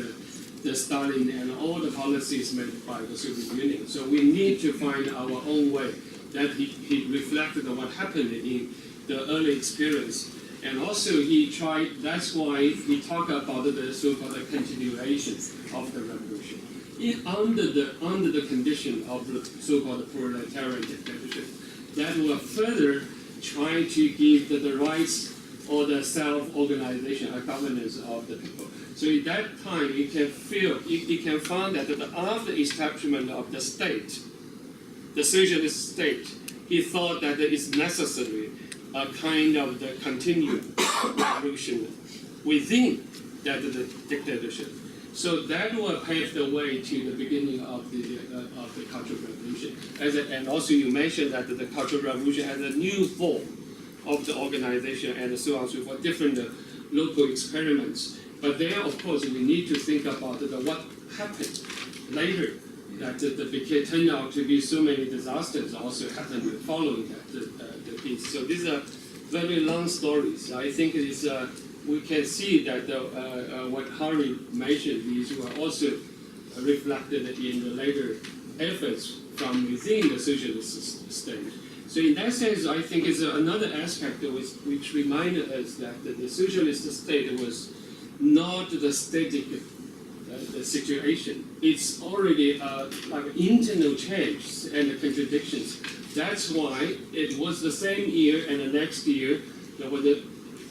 the Stalin and all the policies made by the Soviet Union. So we need to find our own way. That he reflected on what happened in the early experience. And also he tried, that's why he talked about the so-called continuation of the revolution. Under the condition of the so-called proletarian dictatorship, that will further try to give the rights or the self-organization, a governance of the people. So at that time, you can find that after the establishment of the state, the socialist state, he thought that it is necessary a kind of the continued revolution within that the dictatorship. So that will pave the way to the beginning of the Cultural Revolution. And also you mentioned that the Cultural Revolution has a new form of the organization and so on and so forth, different local experiments. But there, of course, we need to think about what happened later. That the turned out to be so many disasters also happened following that the peace. So these are very long stories. I think it is we can see that what Harry mentioned, these were also reflected in the later efforts from within the socialist state. So in that sense, I think it's another aspect which reminded us that the socialist state was not the static the situation. It's already like internal change and contradictions. That's why it was the same year and the next year that was the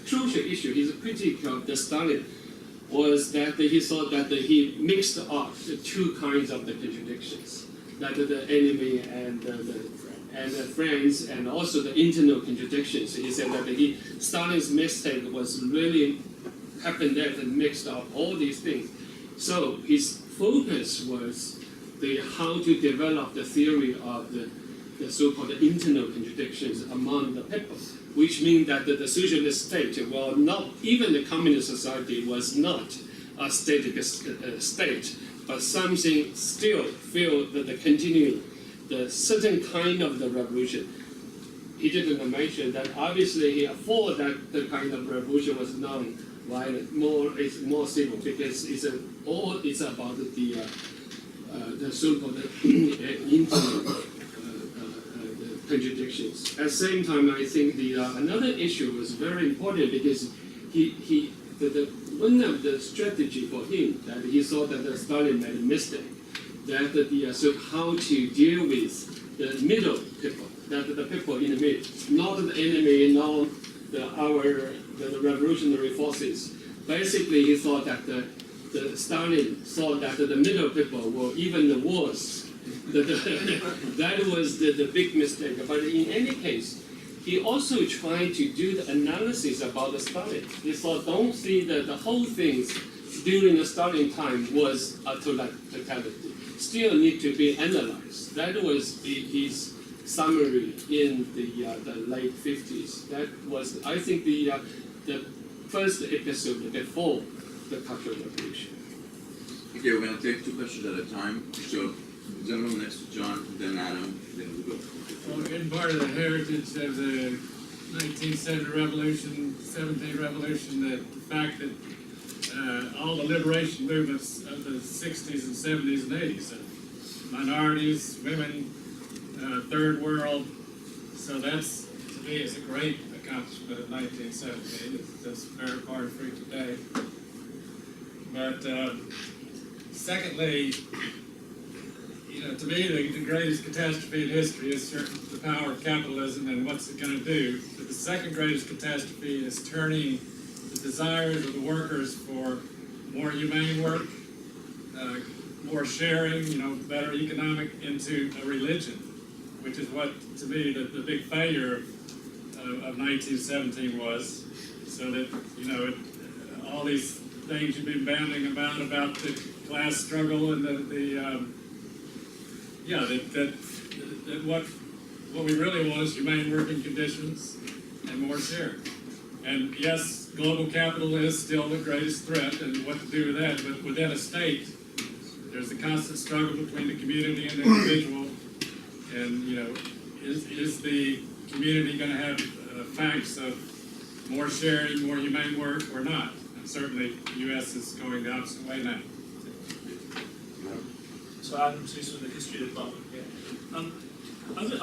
crucial issue. His critique of the Stalin was that he thought that he mixed up the two kinds of the contradictions, that the enemy and the friends, and also the internal contradictions. He said that Stalin's mistake was really happened there and mixed up all these things. So his focus was how to develop the theory of the so-called internal contradictions among the people, which means that the socialist state, well, not even the communist society was not a static state, but something still feel that the continuing, the certain kind of the revolution. He didn't mention that obviously he thought that the kind of revolution was non-violent, it's more civil, because it's about the so-called internal contradictions. At the same time, I think another issue was very important because one of the strategy for him that he thought that Stalin made a mistake, that so how to deal with the middle people, that the people in the middle, not the enemy, not the revolutionary forces. Basically, he thought that Stalin thought that the middle people were even worse. That was the big mistake. But in any case, he also tried to do the analysis about the Stalin. He thought, don't see that the whole things during the Stalin time was a totality. Still need to be analyzed. That was his summary in the late 50s. That was, I think, the first episode before the Cultural Revolution. Okay, we're going to take two questions at a time. So, the gentleman next to John, then Adam, then we'll go. Well, in part of the heritage of the 1970 revolution, 17th revolution, the fact that all the liberation movements of the 60s and 70s and 80s, minorities, women, third world, so that's, to me, is a great accomplishment of 1917. That's very hard for today. But secondly, to me, the greatest catastrophe in history is the power of capitalism and what's it going to do. But the second greatest catastrophe is turning the desires of the workers for more humane work, more sharing, better economic, into a religion, which is what, to me, the big failure of 1917 was. So that, all these things you've been banding about the class struggle and that what we really want is humane working conditions and more sharing. And yes, global capital is still the greatest threat, and what to do with that. But within a state, there's a constant struggle between the community and the individual. And is the community going to have facts of more sharing, more humane work, or not? And certainly, the U.S. is going the opposite way now. So Adam Suess from the History Department here.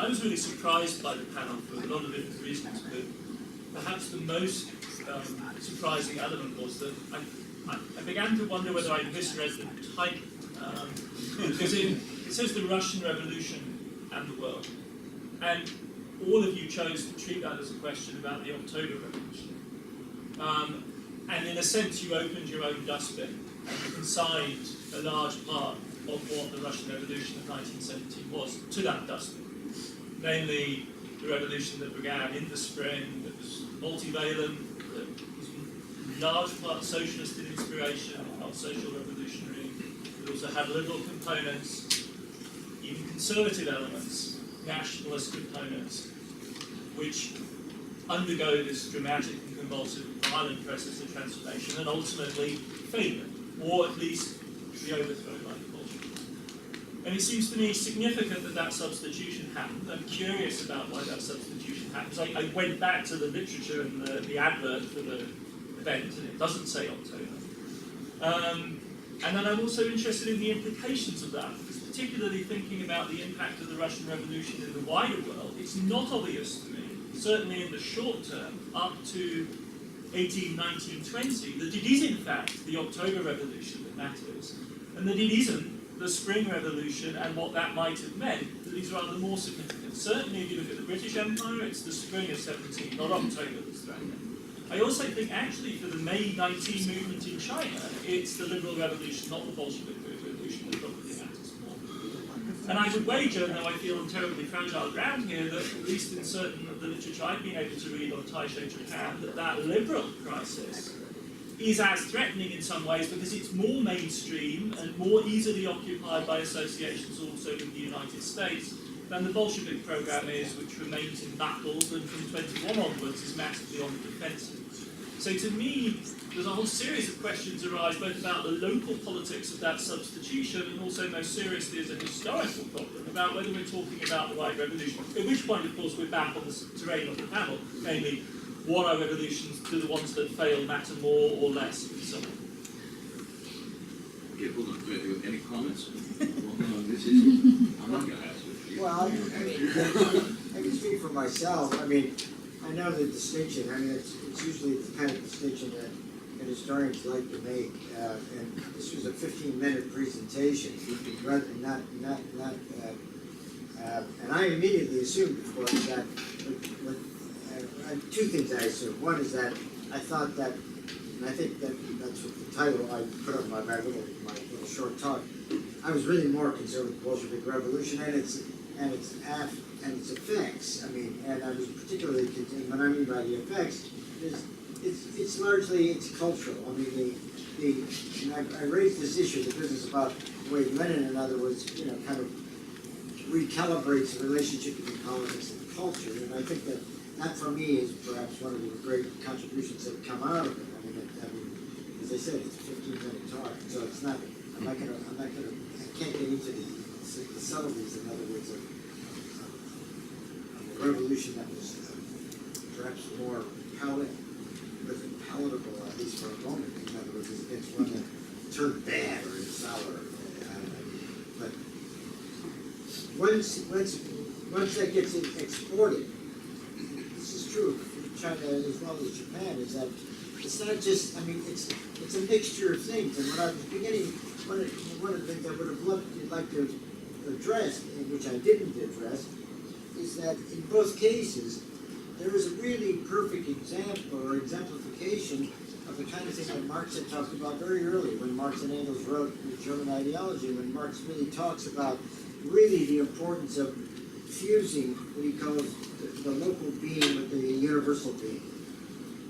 I was really surprised by the panel for a lot of different reasons, but perhaps the most surprising element was that I began to wonder whether I misread the title. Because it says the Russian Revolution and the world. And all of you chose to treat that as a question about the October Revolution. And in a sense, you opened your own dustbin and you consigned a large part of what the Russian Revolution of 1917 was to that dustbin. Namely, the revolution that began in the spring, that was multivalent, that was in large part socialist in inspiration, not social revolutionary. It also had liberal components, even conservative elements, nationalist components, which undergo this dramatic and convulsive, violent process of transformation and ultimately failure, or at least the overthrow by the Bolsheviks. And it seems to me significant that that substitution happened. I'm curious about why that substitution happens. I went back to the literature and the advert for the event, and it doesn't say October. And then I'm also interested in the implications of that, because particularly thinking about the impact of the Russian Revolution in the wider world, it's not obvious to me, certainly in the short term, up to 18, 19, 20, that it is in fact the October Revolution that matters, and that it isn't the Spring Revolution and what that might have meant that is rather more significant. Certainly if you look at the British Empire, it's the spring of 17, not October that's thrown in. I also think actually for the May 19 movement in China, it's the liberal revolution, not the Bolshevik revolution, that probably matters more. And I would wager, though I feel on terribly fragile ground here, that at least in certain of the literature I've been able to read on Taisho Japan, that liberal crisis is as threatening in some ways because it's more mainstream and more easily occupied by associations also with the United States than the Bolshevik program is, which remains embattled and from 21 onwards is massively on the defensive. So to me, there's a whole series of questions arise both about the local politics of that substitution and also most seriously as a historical problem about whether we're talking about the right revolution. At which point, of course, we're back on the terrain of the panel, namely, what are revolutions? Do the ones that fail matter more or less, and so on? Okay, hold on. Any comments on this issue? I'm not going to ask you. Well, I can speak for myself. I mean, I know the distinction. I mean, it's usually the kind of distinction that historians like to make. And this was a 15-minute presentation, rather than not. And I immediately assumed, of course, that two things I assumed. One is that I thought that, and I think that's what the title I put on my little short talk. I was really more concerned with the Bolshevik Revolution and its effects. I mean, and I was particularly concerned. What I mean by the effects is it's largely cultural. I mean, I raised this issue, the business about the way Lenin, in other words, kind of recalibrates the relationship between politics and culture, and I think that for me is perhaps one of the great contributions that come out of it. I mean, as I said, it's a 15-minute talk, so it's not. I can't get into the subtleties, in other words, of a revolution that was perhaps more palatable, at least for a moment. In other words, against one that turned bad or sour. But once that gets exported, this is true for China as well as Japan, is that it's not just, I mean, it's a mixture of things. And when I was beginning, one of the things I would have liked to address, and which I didn't address, is that in both cases, there is a really perfect example or exemplification of the kind of thing that Marx had talked about very early when Marx and Engels wrote the German ideology, when Marx really talks about really the importance of fusing what he calls the local being with the universal being.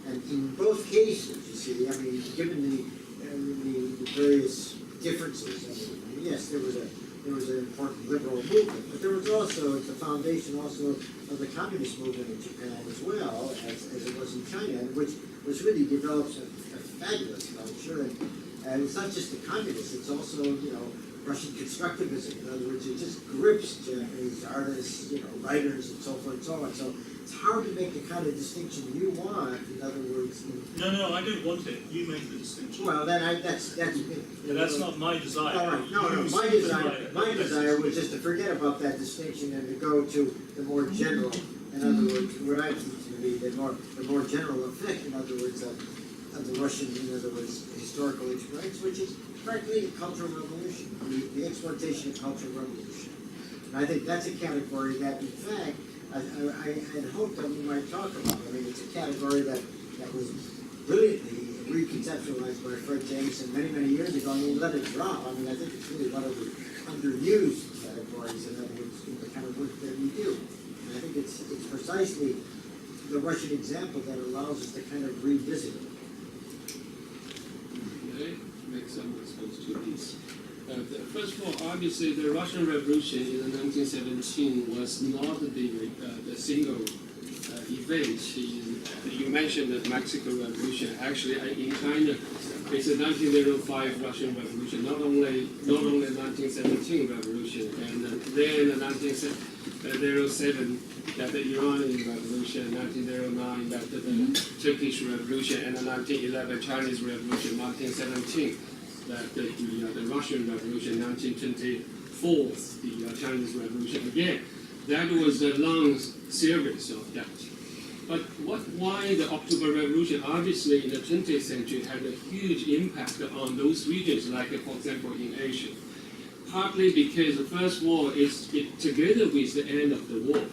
And in both cases, you see, I mean, given the various differences, I mean, yes, there was an important liberal movement, but there was also the foundation also of the communist movement in Japan as well as it was in China, which really develops a fabulous culture. And it's not just the communists; it's also Russian constructivism. In other words, it just grips Japanese artists, writers, and so forth and so on. So it's hard to make the kind of distinction you want. In other words, No, I don't want it. You make the distinction. Well, then that's not my desire. All right. No. My desire was just to forget about that distinction and to go to the more general. In other words, what I think to be the more general effect. In other words, of the Russian, in other words, historical experience, which is frankly the Cultural Revolution, the exploitation of Cultural Revolution. And I think that's a category that, in fact, I had hoped that we might talk about. I mean, it's a category that was brilliantly reconceptualized by Fred Jameson many, many years ago, and he let it drop. I mean, I think it's really one of the underused categories, in other words, the kind of work that we do. And I think it's precisely the Russian example that allows us to kind of revisit it. Okay, make some response to this. First of all, obviously, the Russian Revolution in 1917 was not the single event. You mentioned the Mexican Revolution. Actually, in China, it's a 1905 Russian Revolution, not only 1917 Revolution, and then the 1907 that the Iranian Revolution, 1909 that the Turkish Revolution, and the 1911 Chinese Revolution, 1917 that the Russian Revolution, 1924 the Chinese Revolution. Again, that was a long series of that. But why the October Revolution, obviously in the 20th century, had a huge impact on those regions, like for example in Asia. Partly because the First War is together with the end of the war.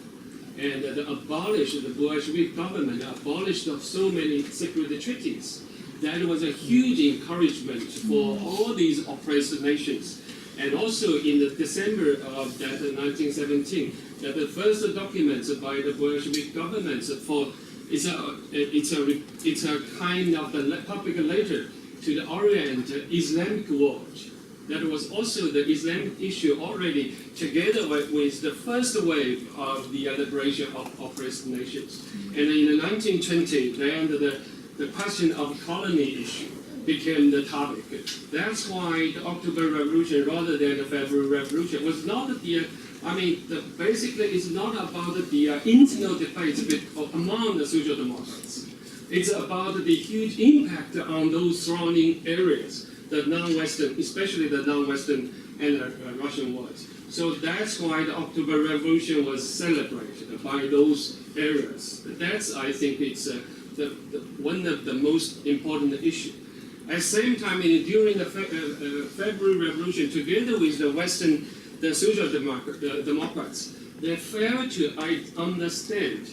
And the Bolshevik government abolished of so many secret treaties. That was a huge encouragement for all these oppressed nations. And also in the December of that 1917, that the first documents by the Bolshevik government for it's a kind of the public letter to the Orient Islamic world. That was also the Islamic issue already together with the first wave of the liberation of oppressed nations. And in the 1920, then the question of colony issue became the topic. That's why the October Revolution, rather than the February Revolution, was not basically it's not about the internal debate among the Social Democrats. It's about the huge impact on those surrounding areas, the non-Western, especially the non-Western and Russian world. So that's why the October Revolution was celebrated by those areas. That's, I think, it's one of the most important issues. At the same time, during the February Revolution, together with the Western, the Social Democrats, they failed to understand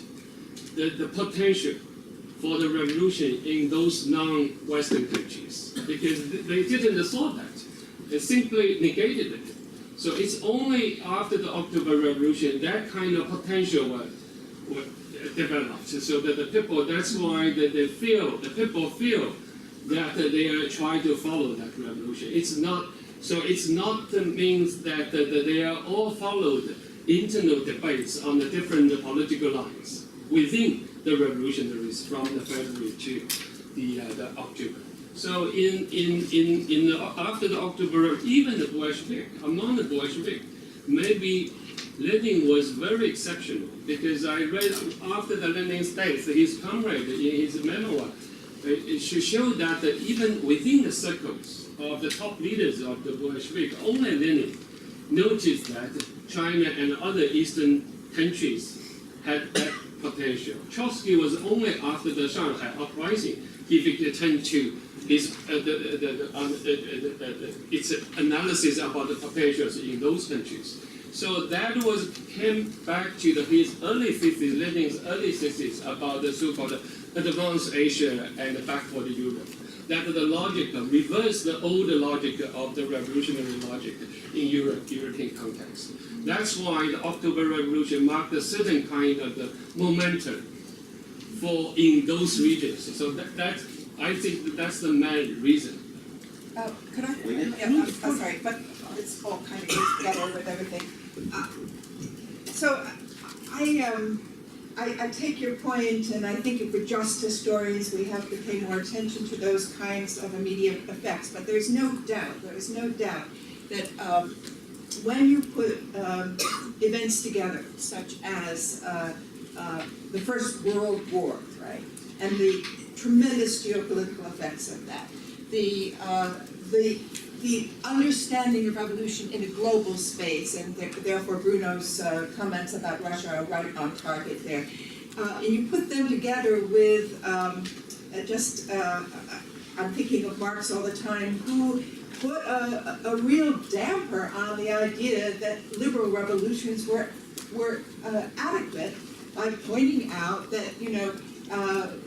the potential for the revolution in those non-Western countries, because they didn't saw that. They simply negated it. So it's only after the October Revolution that kind of potential was developed. So that the people, that's why the people feel that they are trying to follow that revolution. It's not means that they are all followed internal debates on the different political lines within the revolutionaries from the February to the October. So after the October, even the Bolshevik, among the Bolshevik, maybe Lenin was very exceptional, because I read after the Lenin states, his comrade in his memoir, it showed that even within the circles of the top leaders of the Bolshevik, only Lenin noticed that China and other Eastern countries had that potential. Trotsky was only after the Shanghai uprising he turned to his its analysis about the potentials in those countries. So that came back to his early 50s, Lenin's early 60s, about the so-called advanced Asia and backward Europe. That the logic reversed the old logic of the revolutionary logic in European context. That's why the October Revolution marked a certain kind of the momentum in those regions. So I think that's the main reason. Could I? Yeah, I'm sorry, but it's all kind of goes together with everything. So I take your point, and I think if we're just historians, we have to pay more attention to those kinds of immediate effects. But there is no doubt that when you put events together, such as the First World War, right, and the tremendous geopolitical effects of that, the understanding of revolution in a global space, and therefore Bruno's comments about Russia are right on target there. And you put them together with I'm thinking of Marx all the time, who put a real damper on the idea that liberal revolutions were adequate by pointing out that,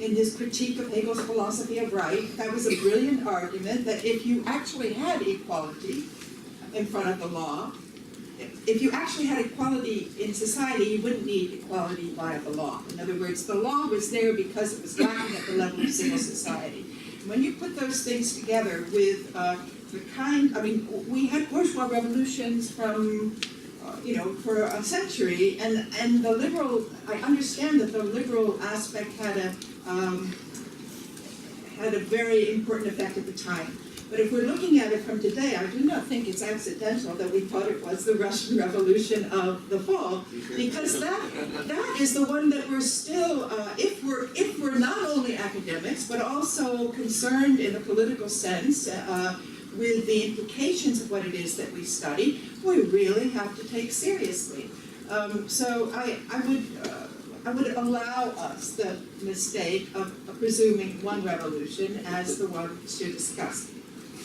in his critique of Hegel's philosophy of right, that was a brilliant argument that if you actually had equality in front of the law, if you actually had equality in society, you wouldn't need equality via the law. In other words, the law was there because it was lacking at the level of civil society. And when you put those things together with the kind, I mean, we had bourgeois revolutions from, for a century, and the liberal, I understand that the liberal aspect had a very important effect at the time. But if we're looking at it from today, I do not think it's accidental that we thought it was the Russian Revolution of the fall, because that is the one that we're still, if we're not only academics, but also concerned in a political sense with the implications of what it is that we study, we really have to take seriously. So I would allow us the mistake of presuming one revolution as the one to discuss.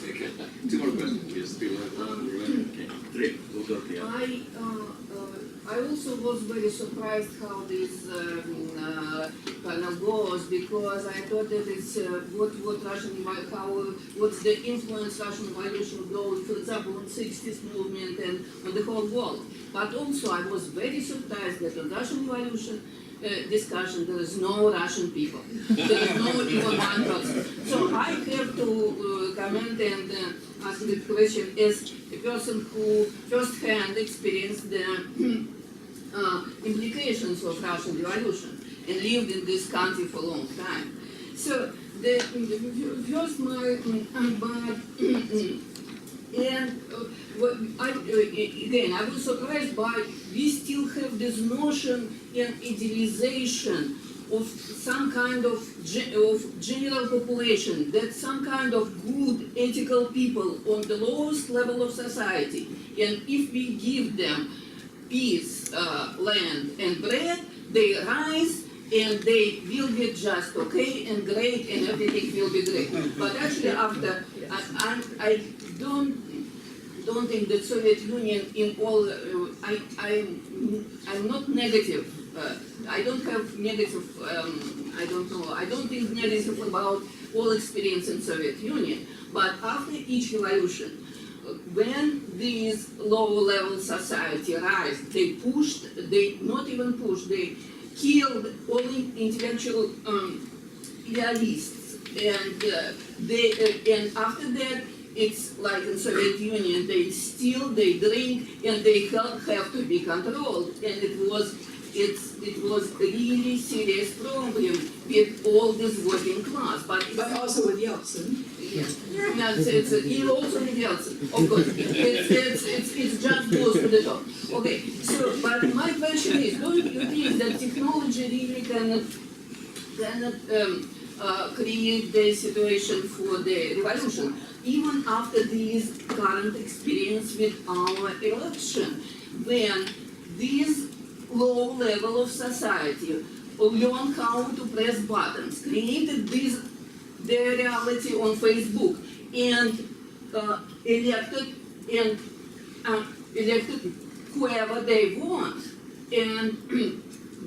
Okay. Two more questions. Yes, okay. Three. We'll go to the other. I also was very surprised how this panel goes, because I thought that it's what's the influence Russian Revolution goes, for example, on 60s movement and on the whole world. But also I was very surprised that on Russian Revolution discussion there is no Russian people. There is no even one person. So I have to comment and ask the question as a person who firsthand experienced the implications of Russian Revolution and lived in this country for a long time. So first again, I was surprised by we still have this notion and idealization of some kind of general population, that some kind of good ethical people on the lowest level of society, and if we give them peace, land and bread, they rise and they will be just okay and great and everything will be great. But actually after, I don't think that Soviet Union in all, I'm not negative. I don't have negative, I don't think negative about all experience in Soviet Union. But after each revolution, when these low-level society rise, they not even pushed, they killed all intellectual idealists, and and after that, it's like in Soviet Union, they steal, they drink, and they have to be controlled, and it was a really serious problem with all this working class. But also with Yeltsin. Yeah, it's also with Yeltsin, of course. It's just goes to the top. Okay, so, but my question is, do you think that technology really cannot create the situation for the revolution, even after this current experience with our election, when this low level of society learn how to press buttons, created their reality on Facebook, and elected whoever they want, and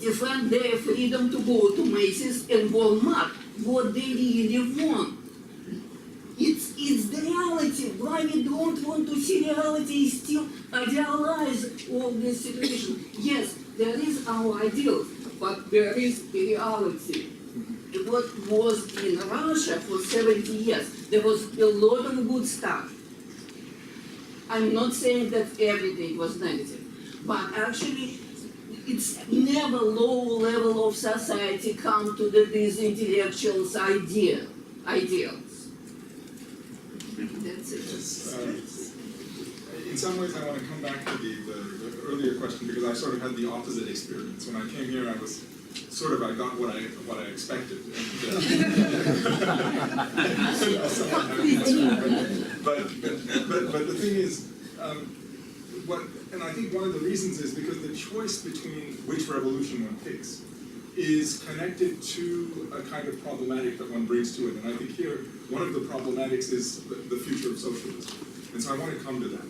defend their freedom to go to Macy's and Walmart, what they really want. It's the reality. Why we don't want to see reality, still idealize all this situation. Yes, there is our ideal, but there is a reality. What was in Russia for 70 years, there was a lot of good stuff. I'm not saying that everything was negative, but actually it's never low level of society come to these intellectuals ideals. That's it. In some ways, I want to come back to the earlier question, because I sort of had the opposite experience. When I came here, I was sort of, I got what I expected. But the thing is, and I think one of the reasons is because the choice between which revolution one picks is connected to a kind of problematic that one brings to it. And I think here, one of the problematics is the future of socialism. And so I want to come to that.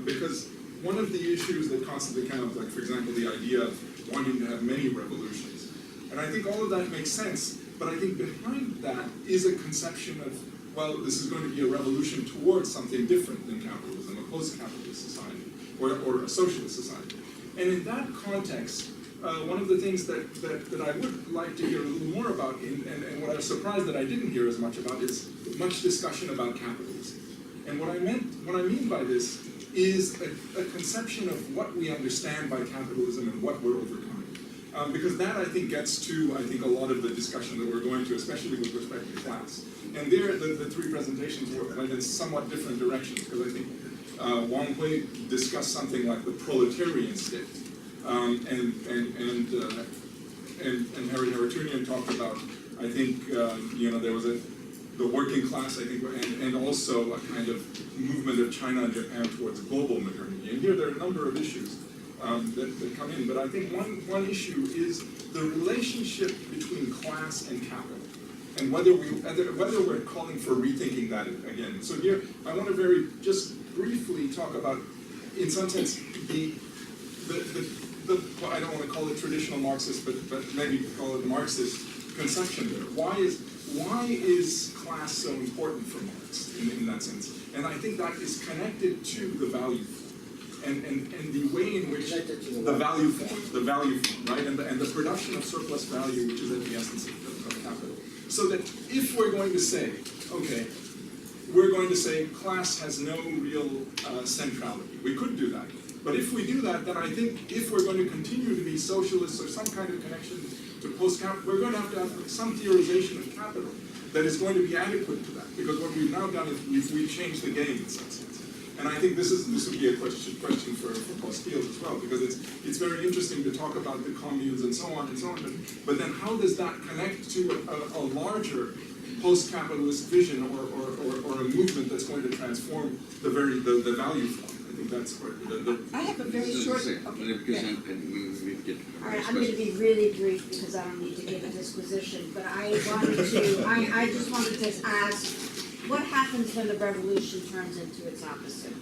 Because one of the issues that constantly come up, like for example, the idea of wanting to have many revolutions, And I think all of that makes sense, but I think behind that is a conception of, well, this is going to be a revolution towards something different than capitalism, a post-capitalist society, or a socialist society. And in that context, one of the things that I would like to hear a little more about, and what I was surprised that I didn't hear as much about, is much discussion about capitalism. And what I mean by this is a conception of what we understand by capitalism and what we're overcoming. Because that, I think, gets to, a lot of the discussion that we're going to, especially with respect to class. And there, the three presentations went in somewhat different directions, because I think Wang Hui discussed something like the proletarian state. And Harry Haratunian talked about, I think, there was the working class, I think, and also a kind of movement of China and Japan towards global modernity. And here there are a number of issues that come in, but I think one issue is the relationship between class and capital, and whether we're calling for rethinking that again. So here, I want to just briefly talk about, in some sense, the well, I don't want to call it traditional Marxist, but maybe call it Marxist conception there. Why is class so important for Marx in that sense? And I think that is connected to the value form. And the way in which the value form, right, and the production of surplus value, which is at the essence of capital. So that if we're going to say, okay, we're going to say class has no real centrality, we could do that. But if we do that, then I think if we're going to continue to be socialists or some kind of connection to post-capital, we're going to have some theorization of capital that is going to be adequate to that. Because what we've now done is we've changed the game in some sense. And I think this would be a question for Paul Steele as well, because it's very interesting to talk about the communes and so on, but then how does that connect to a larger post-capitalist vision or a movement that's going to transform the value form? I think that's where I have a very short. Okay. All right, I'm going to be really brief because I don't need to give a disquisition, but I just wanted to ask, what happens when the revolution turns into its opposite?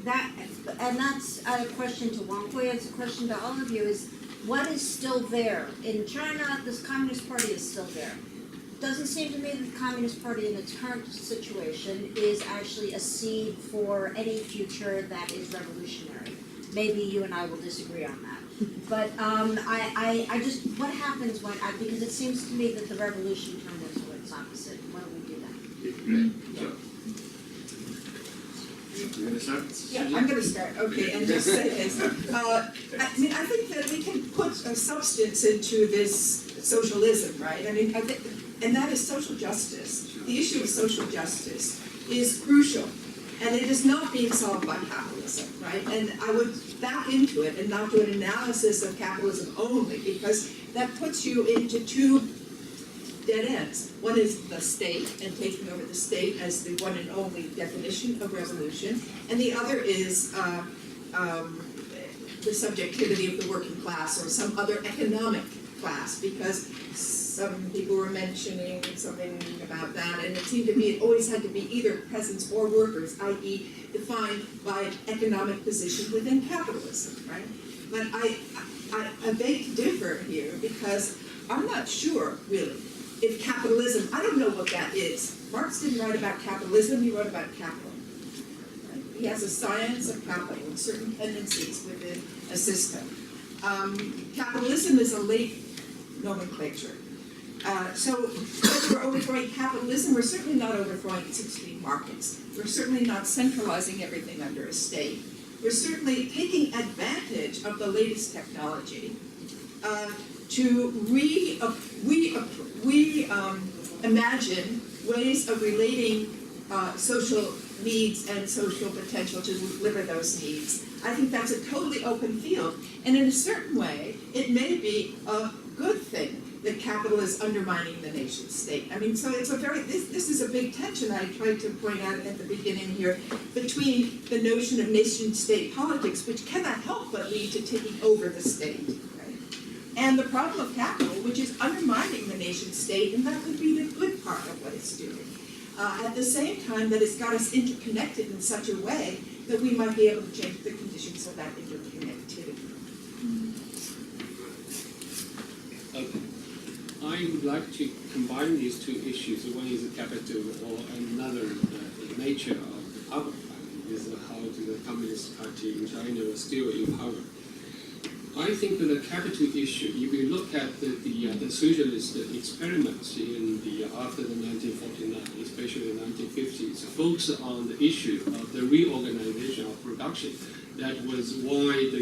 That's a question to Wang Hui, it's a question to all of you, is what is still there? In China, this Communist Party is still there. Doesn't seem to me that the Communist Party in its current situation is actually a seed for any future that is revolutionary. Maybe you and I will disagree on that. But I just, what happens when, because it seems to me that the revolution turned into its opposite. What do we do then? You're going to start? Yeah, I'm going to start. Okay, and just say this. I think that we can put a substance into this socialism, right? And that is social justice. The issue of social justice is crucial, and it is not being solved by capitalism, right? And I would back into it and not do an analysis of capitalism only, because that puts you into two dead ends. One is the state and taking over the state as the one and only definition of revolution, and the other is the subjectivity of the working class or some other economic class, because some people were mentioning something about that, and it seemed to me it always had to be either peasants or workers, i.e. defined by economic position within capitalism, right? But I beg to differ here, because I'm not sure, really, if capitalism, I don't know what that is. Marx didn't write about capitalism, he wrote about capital. Right? He has a science of capital and certain tendencies within a system. Capitalism is a late nomenclature. So when we're overthrowing capitalism, we're certainly not overthrowing its extreme markets. We're certainly not centralizing everything under a state. We're certainly taking advantage of the latest technology to imagine ways of relating social needs and social potential to deliver those needs. I think that's a totally open field, and in a certain way, it may be a good thing that capital is undermining the nation state. I mean, so it's this is a big tension I tried to point out at the beginning here between the notion of nation state politics, which cannot help but lead to taking over the state, right? And the problem of capital, which is undermining the nation state, and that would be the good part of what it's doing. At the same time that it's got us interconnected in such a way that we might be able to change the conditions of that interconnectivity. I would like to combine these two issues. One is the capital, or another the nature of the power. Is how the Communist Party in China was still in power. I think that the capital issue, if you look at the socialist experiments in after the 1949, especially the 1950s, focus on the issue of the reorganization of production. That was why the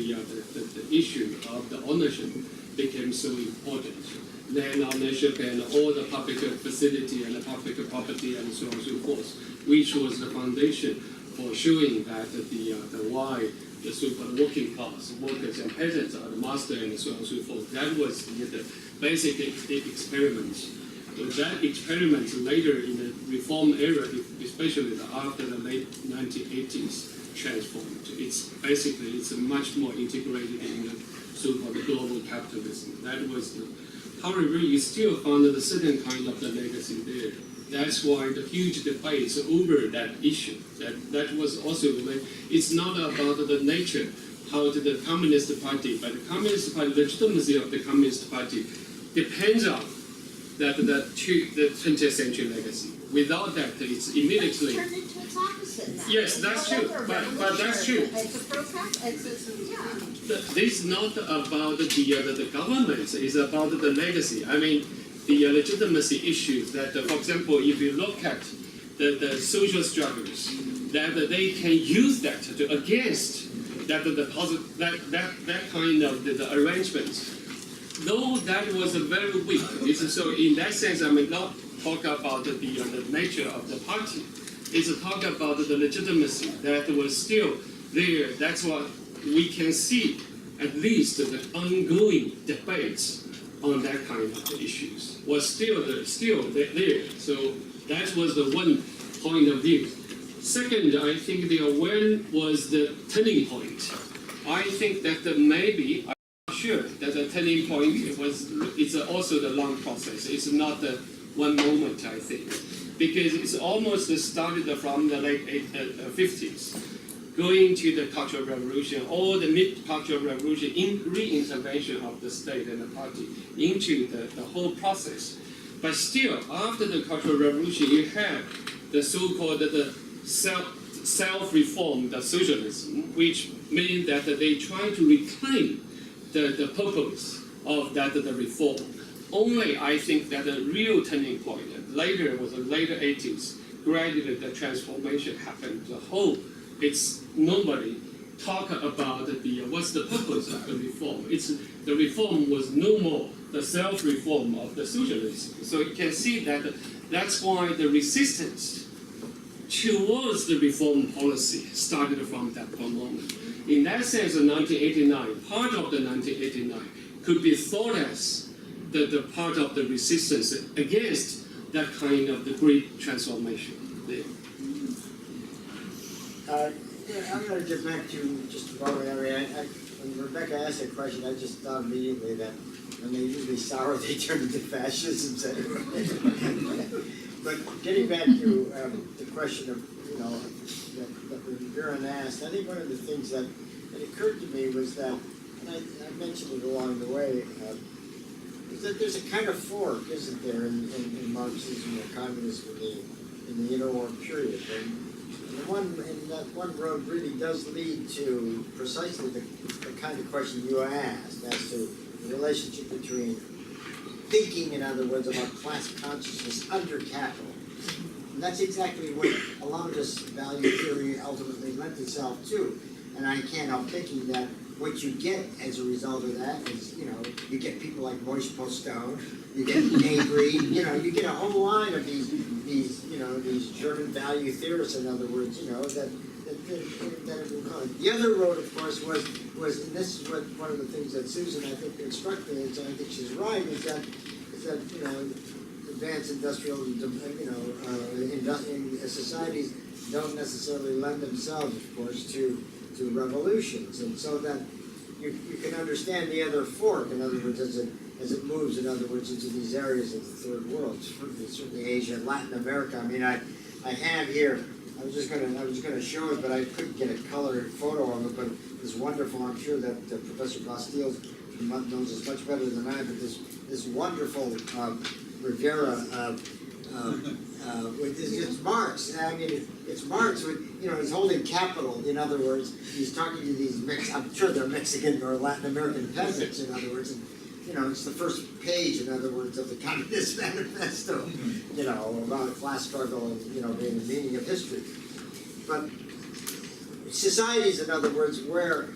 issue of the ownership became so important. Land ownership and all the public facility and the public property and so on and so forth, which was the foundation for showing that the why the so-called working class, workers and peasants are the master and so on and so forth. That was the basic experiment. So that experiment later in the reform era, especially after the late 1980s, transformed. It's much more integrated in the so-called global capitalism. That was however, you still found a certain kind of the legacy there. That's why the huge debates over that issue. That was also, it's not about the nature, how the Communist Party, but the Communist Party, legitimacy of the Communist Party depends on the 20th century legacy. Without that, it's immediately. Turned into its opposite now. Yes, that's true. But that's true. It's a protest. This is not about the government. It's about the legacy. I mean, the legitimacy issues that, for example, if you look at the social struggles, that they can use that to against that kind of the arrangement. Though that was very weak. So in that sense, I may not talk about the nature of the party. It's a talk about the legitimacy that was still there. That's what we can see, at least the ongoing debates on that kind of issues was still there. So that was the one point of view. Second, I think when was the turning point? I think that maybe, I'm not sure that the turning point it's also the long process. It's not the one moment, I think, because it's almost started from the late 50s. Going to the Cultural Revolution or the mid-Cultural Revolution, re-intervention of the state and the party into the whole process. But still, after the Cultural Revolution, you have the so-called self-reform, the socialism, which means that they try to reclaim the purpose of the reform. Only I think that the real turning point later was the later 80s. Gradually, the transformation happened. The whole nobody talk about what's the purpose of the reform. The reform was no more the self-reform of the socialism. So you can see that that's why the resistance towards the reform policy started from that moment. In that sense, the 1989, part of the 1989 could be thought as the part of the resistance against that kind of the great transformation there. I'm going to get back to just a moment. When Rebecca asked that question, I just thought immediately that when they usually sour, they turn into fascism. But getting back to the question of, that Buren asked, I think one of the things that occurred to me was that, and I mentioned it along the way, is that there's a kind of fork, isn't there, in Marxism or communism in the interwar period. And that one road really does lead to precisely the kind of question you asked as to the relationship between thinking, in other words, about class consciousness under capital. And that's exactly what a lot of this value theory ultimately lent itself to. And I can't help thinking that what you get as a result of that is, you get people like Moise Postone, you get Avery, you get a whole line of these German value theorists, in other words, that the other road, of course, was, and this is one of the things that Susan, I think, instructed me, and I think she's right, is that advanced industrial, societies don't necessarily lend themselves, of course, to revolutions, and so that you can understand the other fork, in other words, as it moves, in other words, into these areas of the third world, certainly Asia and Latin America. I mean, I have here, I was just gonna show it, but I couldn't get a colored photo of it, but it's wonderful. I'm sure that Professor Bastile's knows this much better than I, but this wonderful Rivera with it's Marx. I mean, it's Marx with, you know, he's holding capital. In other words, he's talking to these I'm sure they're Mexican or Latin American peasants. In other words, and, you know, it's the first page, in other words, of the Communist Manifesto. You know, about class struggle and, you know, being the meaning of history. But societies, in other words, where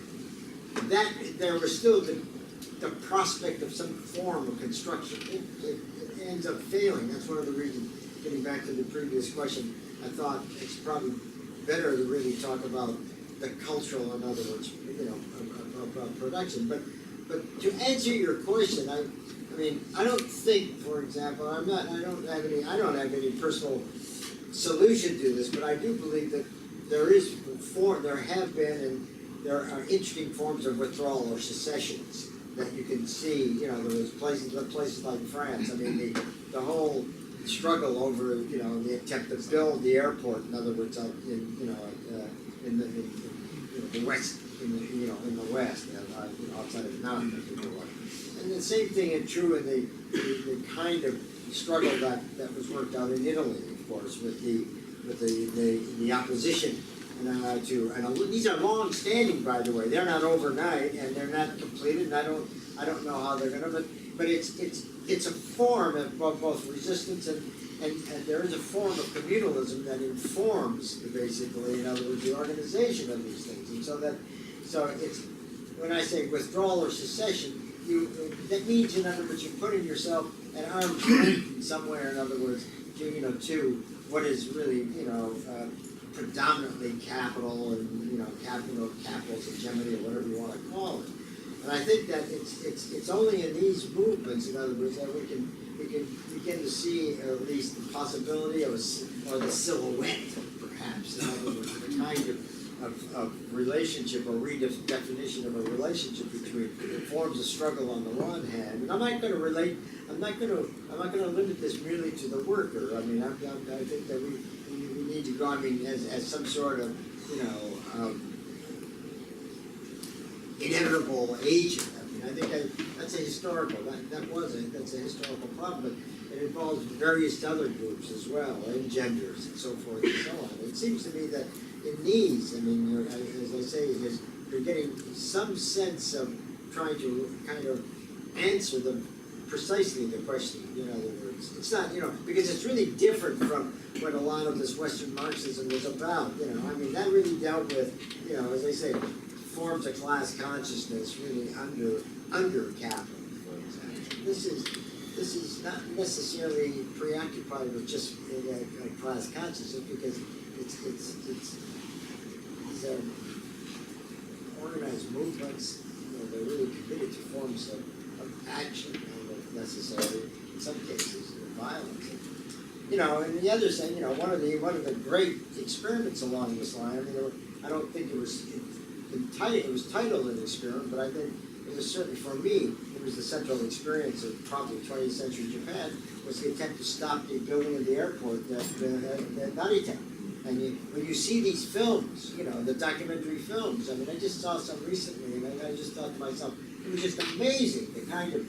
that there was still the prospect of some form of construction. It ends up failing. That's one of the reasons, getting back to the previous question, I thought it's probably better to really talk about the cultural, in other words, you know, of production. But to answer your question, I mean, I don't think, for example, I don't have any personal solution to this, but I do believe that there have been, and there are interesting forms of withdrawal or secessions that you can see. You know, there was places like France. I mean, the whole struggle over, you know, the attempt to build the airport. In other words, in the West, in the West, outside of now. And the same thing is true in the kind of struggle that was worked out in Italy, of course, with the opposition these are long-standing, by the way. They're not overnight, and they're not completed. And I don't know how they're going to, but it's a form of both resistance and there is a form of communalism that informs, basically, in other words, the organization of these things. And so it's when I say withdrawal or secession, that means, in other words, you're putting yourself at arm's length somewhere, in other words, to what is really, predominantly capital and, capital's hegemony, or whatever you want to call it. And I think that it's only in these movements, in other words, that we can begin to see at least the possibility or the silhouette, perhaps, in other words, the kind of relationship or redefinition of a relationship between forms of struggle on the one hand. And I'm not going to limit this merely to the worker. I mean, I think that we need to go, I mean, as some sort of, inevitable agent. I mean, I think that's a historical, that's a historical problem, but it involves various other groups as well, and genders and so forth and so on. It seems to me that in these, I mean, as I say, you're getting some sense of trying to kind of answer precisely the question, in other words. It's not, because it's really different from what a lot of this Western Marxism was about, I mean, that really dealt with, as I say, forms of class consciousness really under capital, for example. This is not necessarily preoccupied with just class consciousness, because these are organized movements. They're really committed to forms of action, and necessarily in some cases violence. And the other thing, one of the great experiments along this line. I mean, I don't think it was titled an experiment, but I think it was certainly, for me, it was the central experience of probably 20th century Japan, was the attempt to stop the building of the airport at Narita. And when you see these films, the documentary films, I mean, I just saw some recently, and I just thought to myself, it was just amazing, the kind of,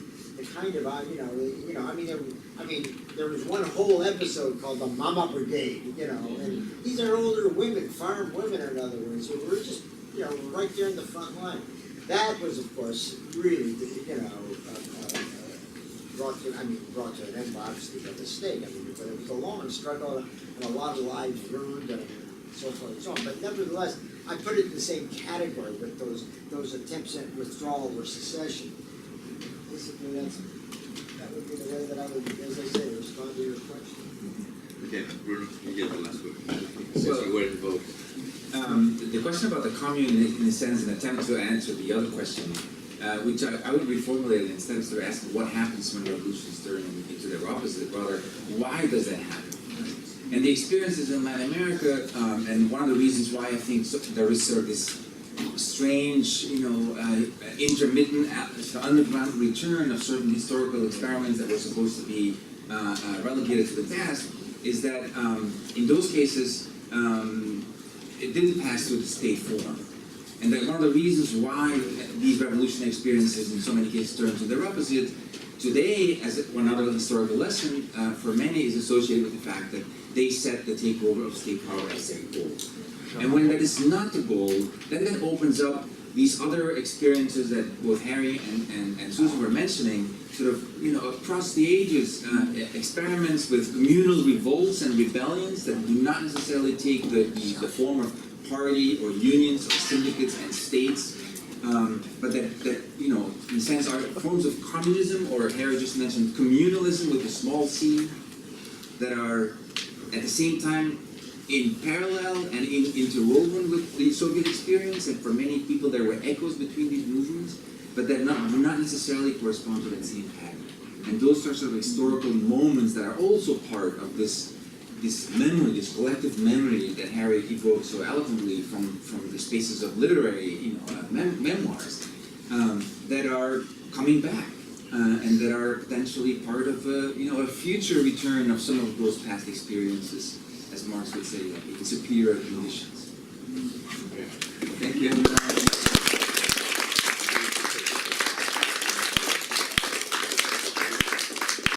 there was one whole episode called the Mama Brigade, and these are older women, farm women, in other words, who were just, right there in the front line. That was, of course, really, brought to an end, obviously, by the state. I mean, but it was a long struggle, and a lot of lives ruined, and so forth and so on. But nevertheless, I put it in the same category with those attempts at withdrawal or secession. Basically, that would be the way that I would, as I say, respond to your question. Okay, Bruno, you get the last one. Since you were involved. The question about the commune, in a sense, an attempt to answer the other question, which I would reformulate instead of asking what happens when revolutions turn into their opposite, rather, why does that happen? And the experiences in Latin America, and one of the reasons why I think there is sort of this strange, intermittent underground return of certain historical experiments that were supposed to be relegated to the past, is that in those cases, it didn't pass through the state form. And that one of the reasons why these revolutionary experiences in so many cases turn to their opposite today, as one other historical lesson for many, is associated with the fact that they set the takeover of state power as their goal. And when that is not the goal, then that opens up these other experiences that both Harry and Susan were mentioning, sort of, you know, across the ages, experiments with communal revolts and rebellions that do not necessarily take the form of party or unions or syndicates and states, but that, you know, in a sense are forms of communism, or Harry just mentioned communalism with a small c, that are at the same time in parallel and interwoven with the Soviet experience, and for many people there were echoes between these movements, but that do not necessarily correspond to that same pattern. And those sorts of historical moments that are also part of this memory, this collective memory that Harry evoked so eloquently from the spaces of literary, you know, memoirs, that are coming back. And that are potentially part of a future return of some of those past experiences, as Marx would say, like in superior conditions. Thank you.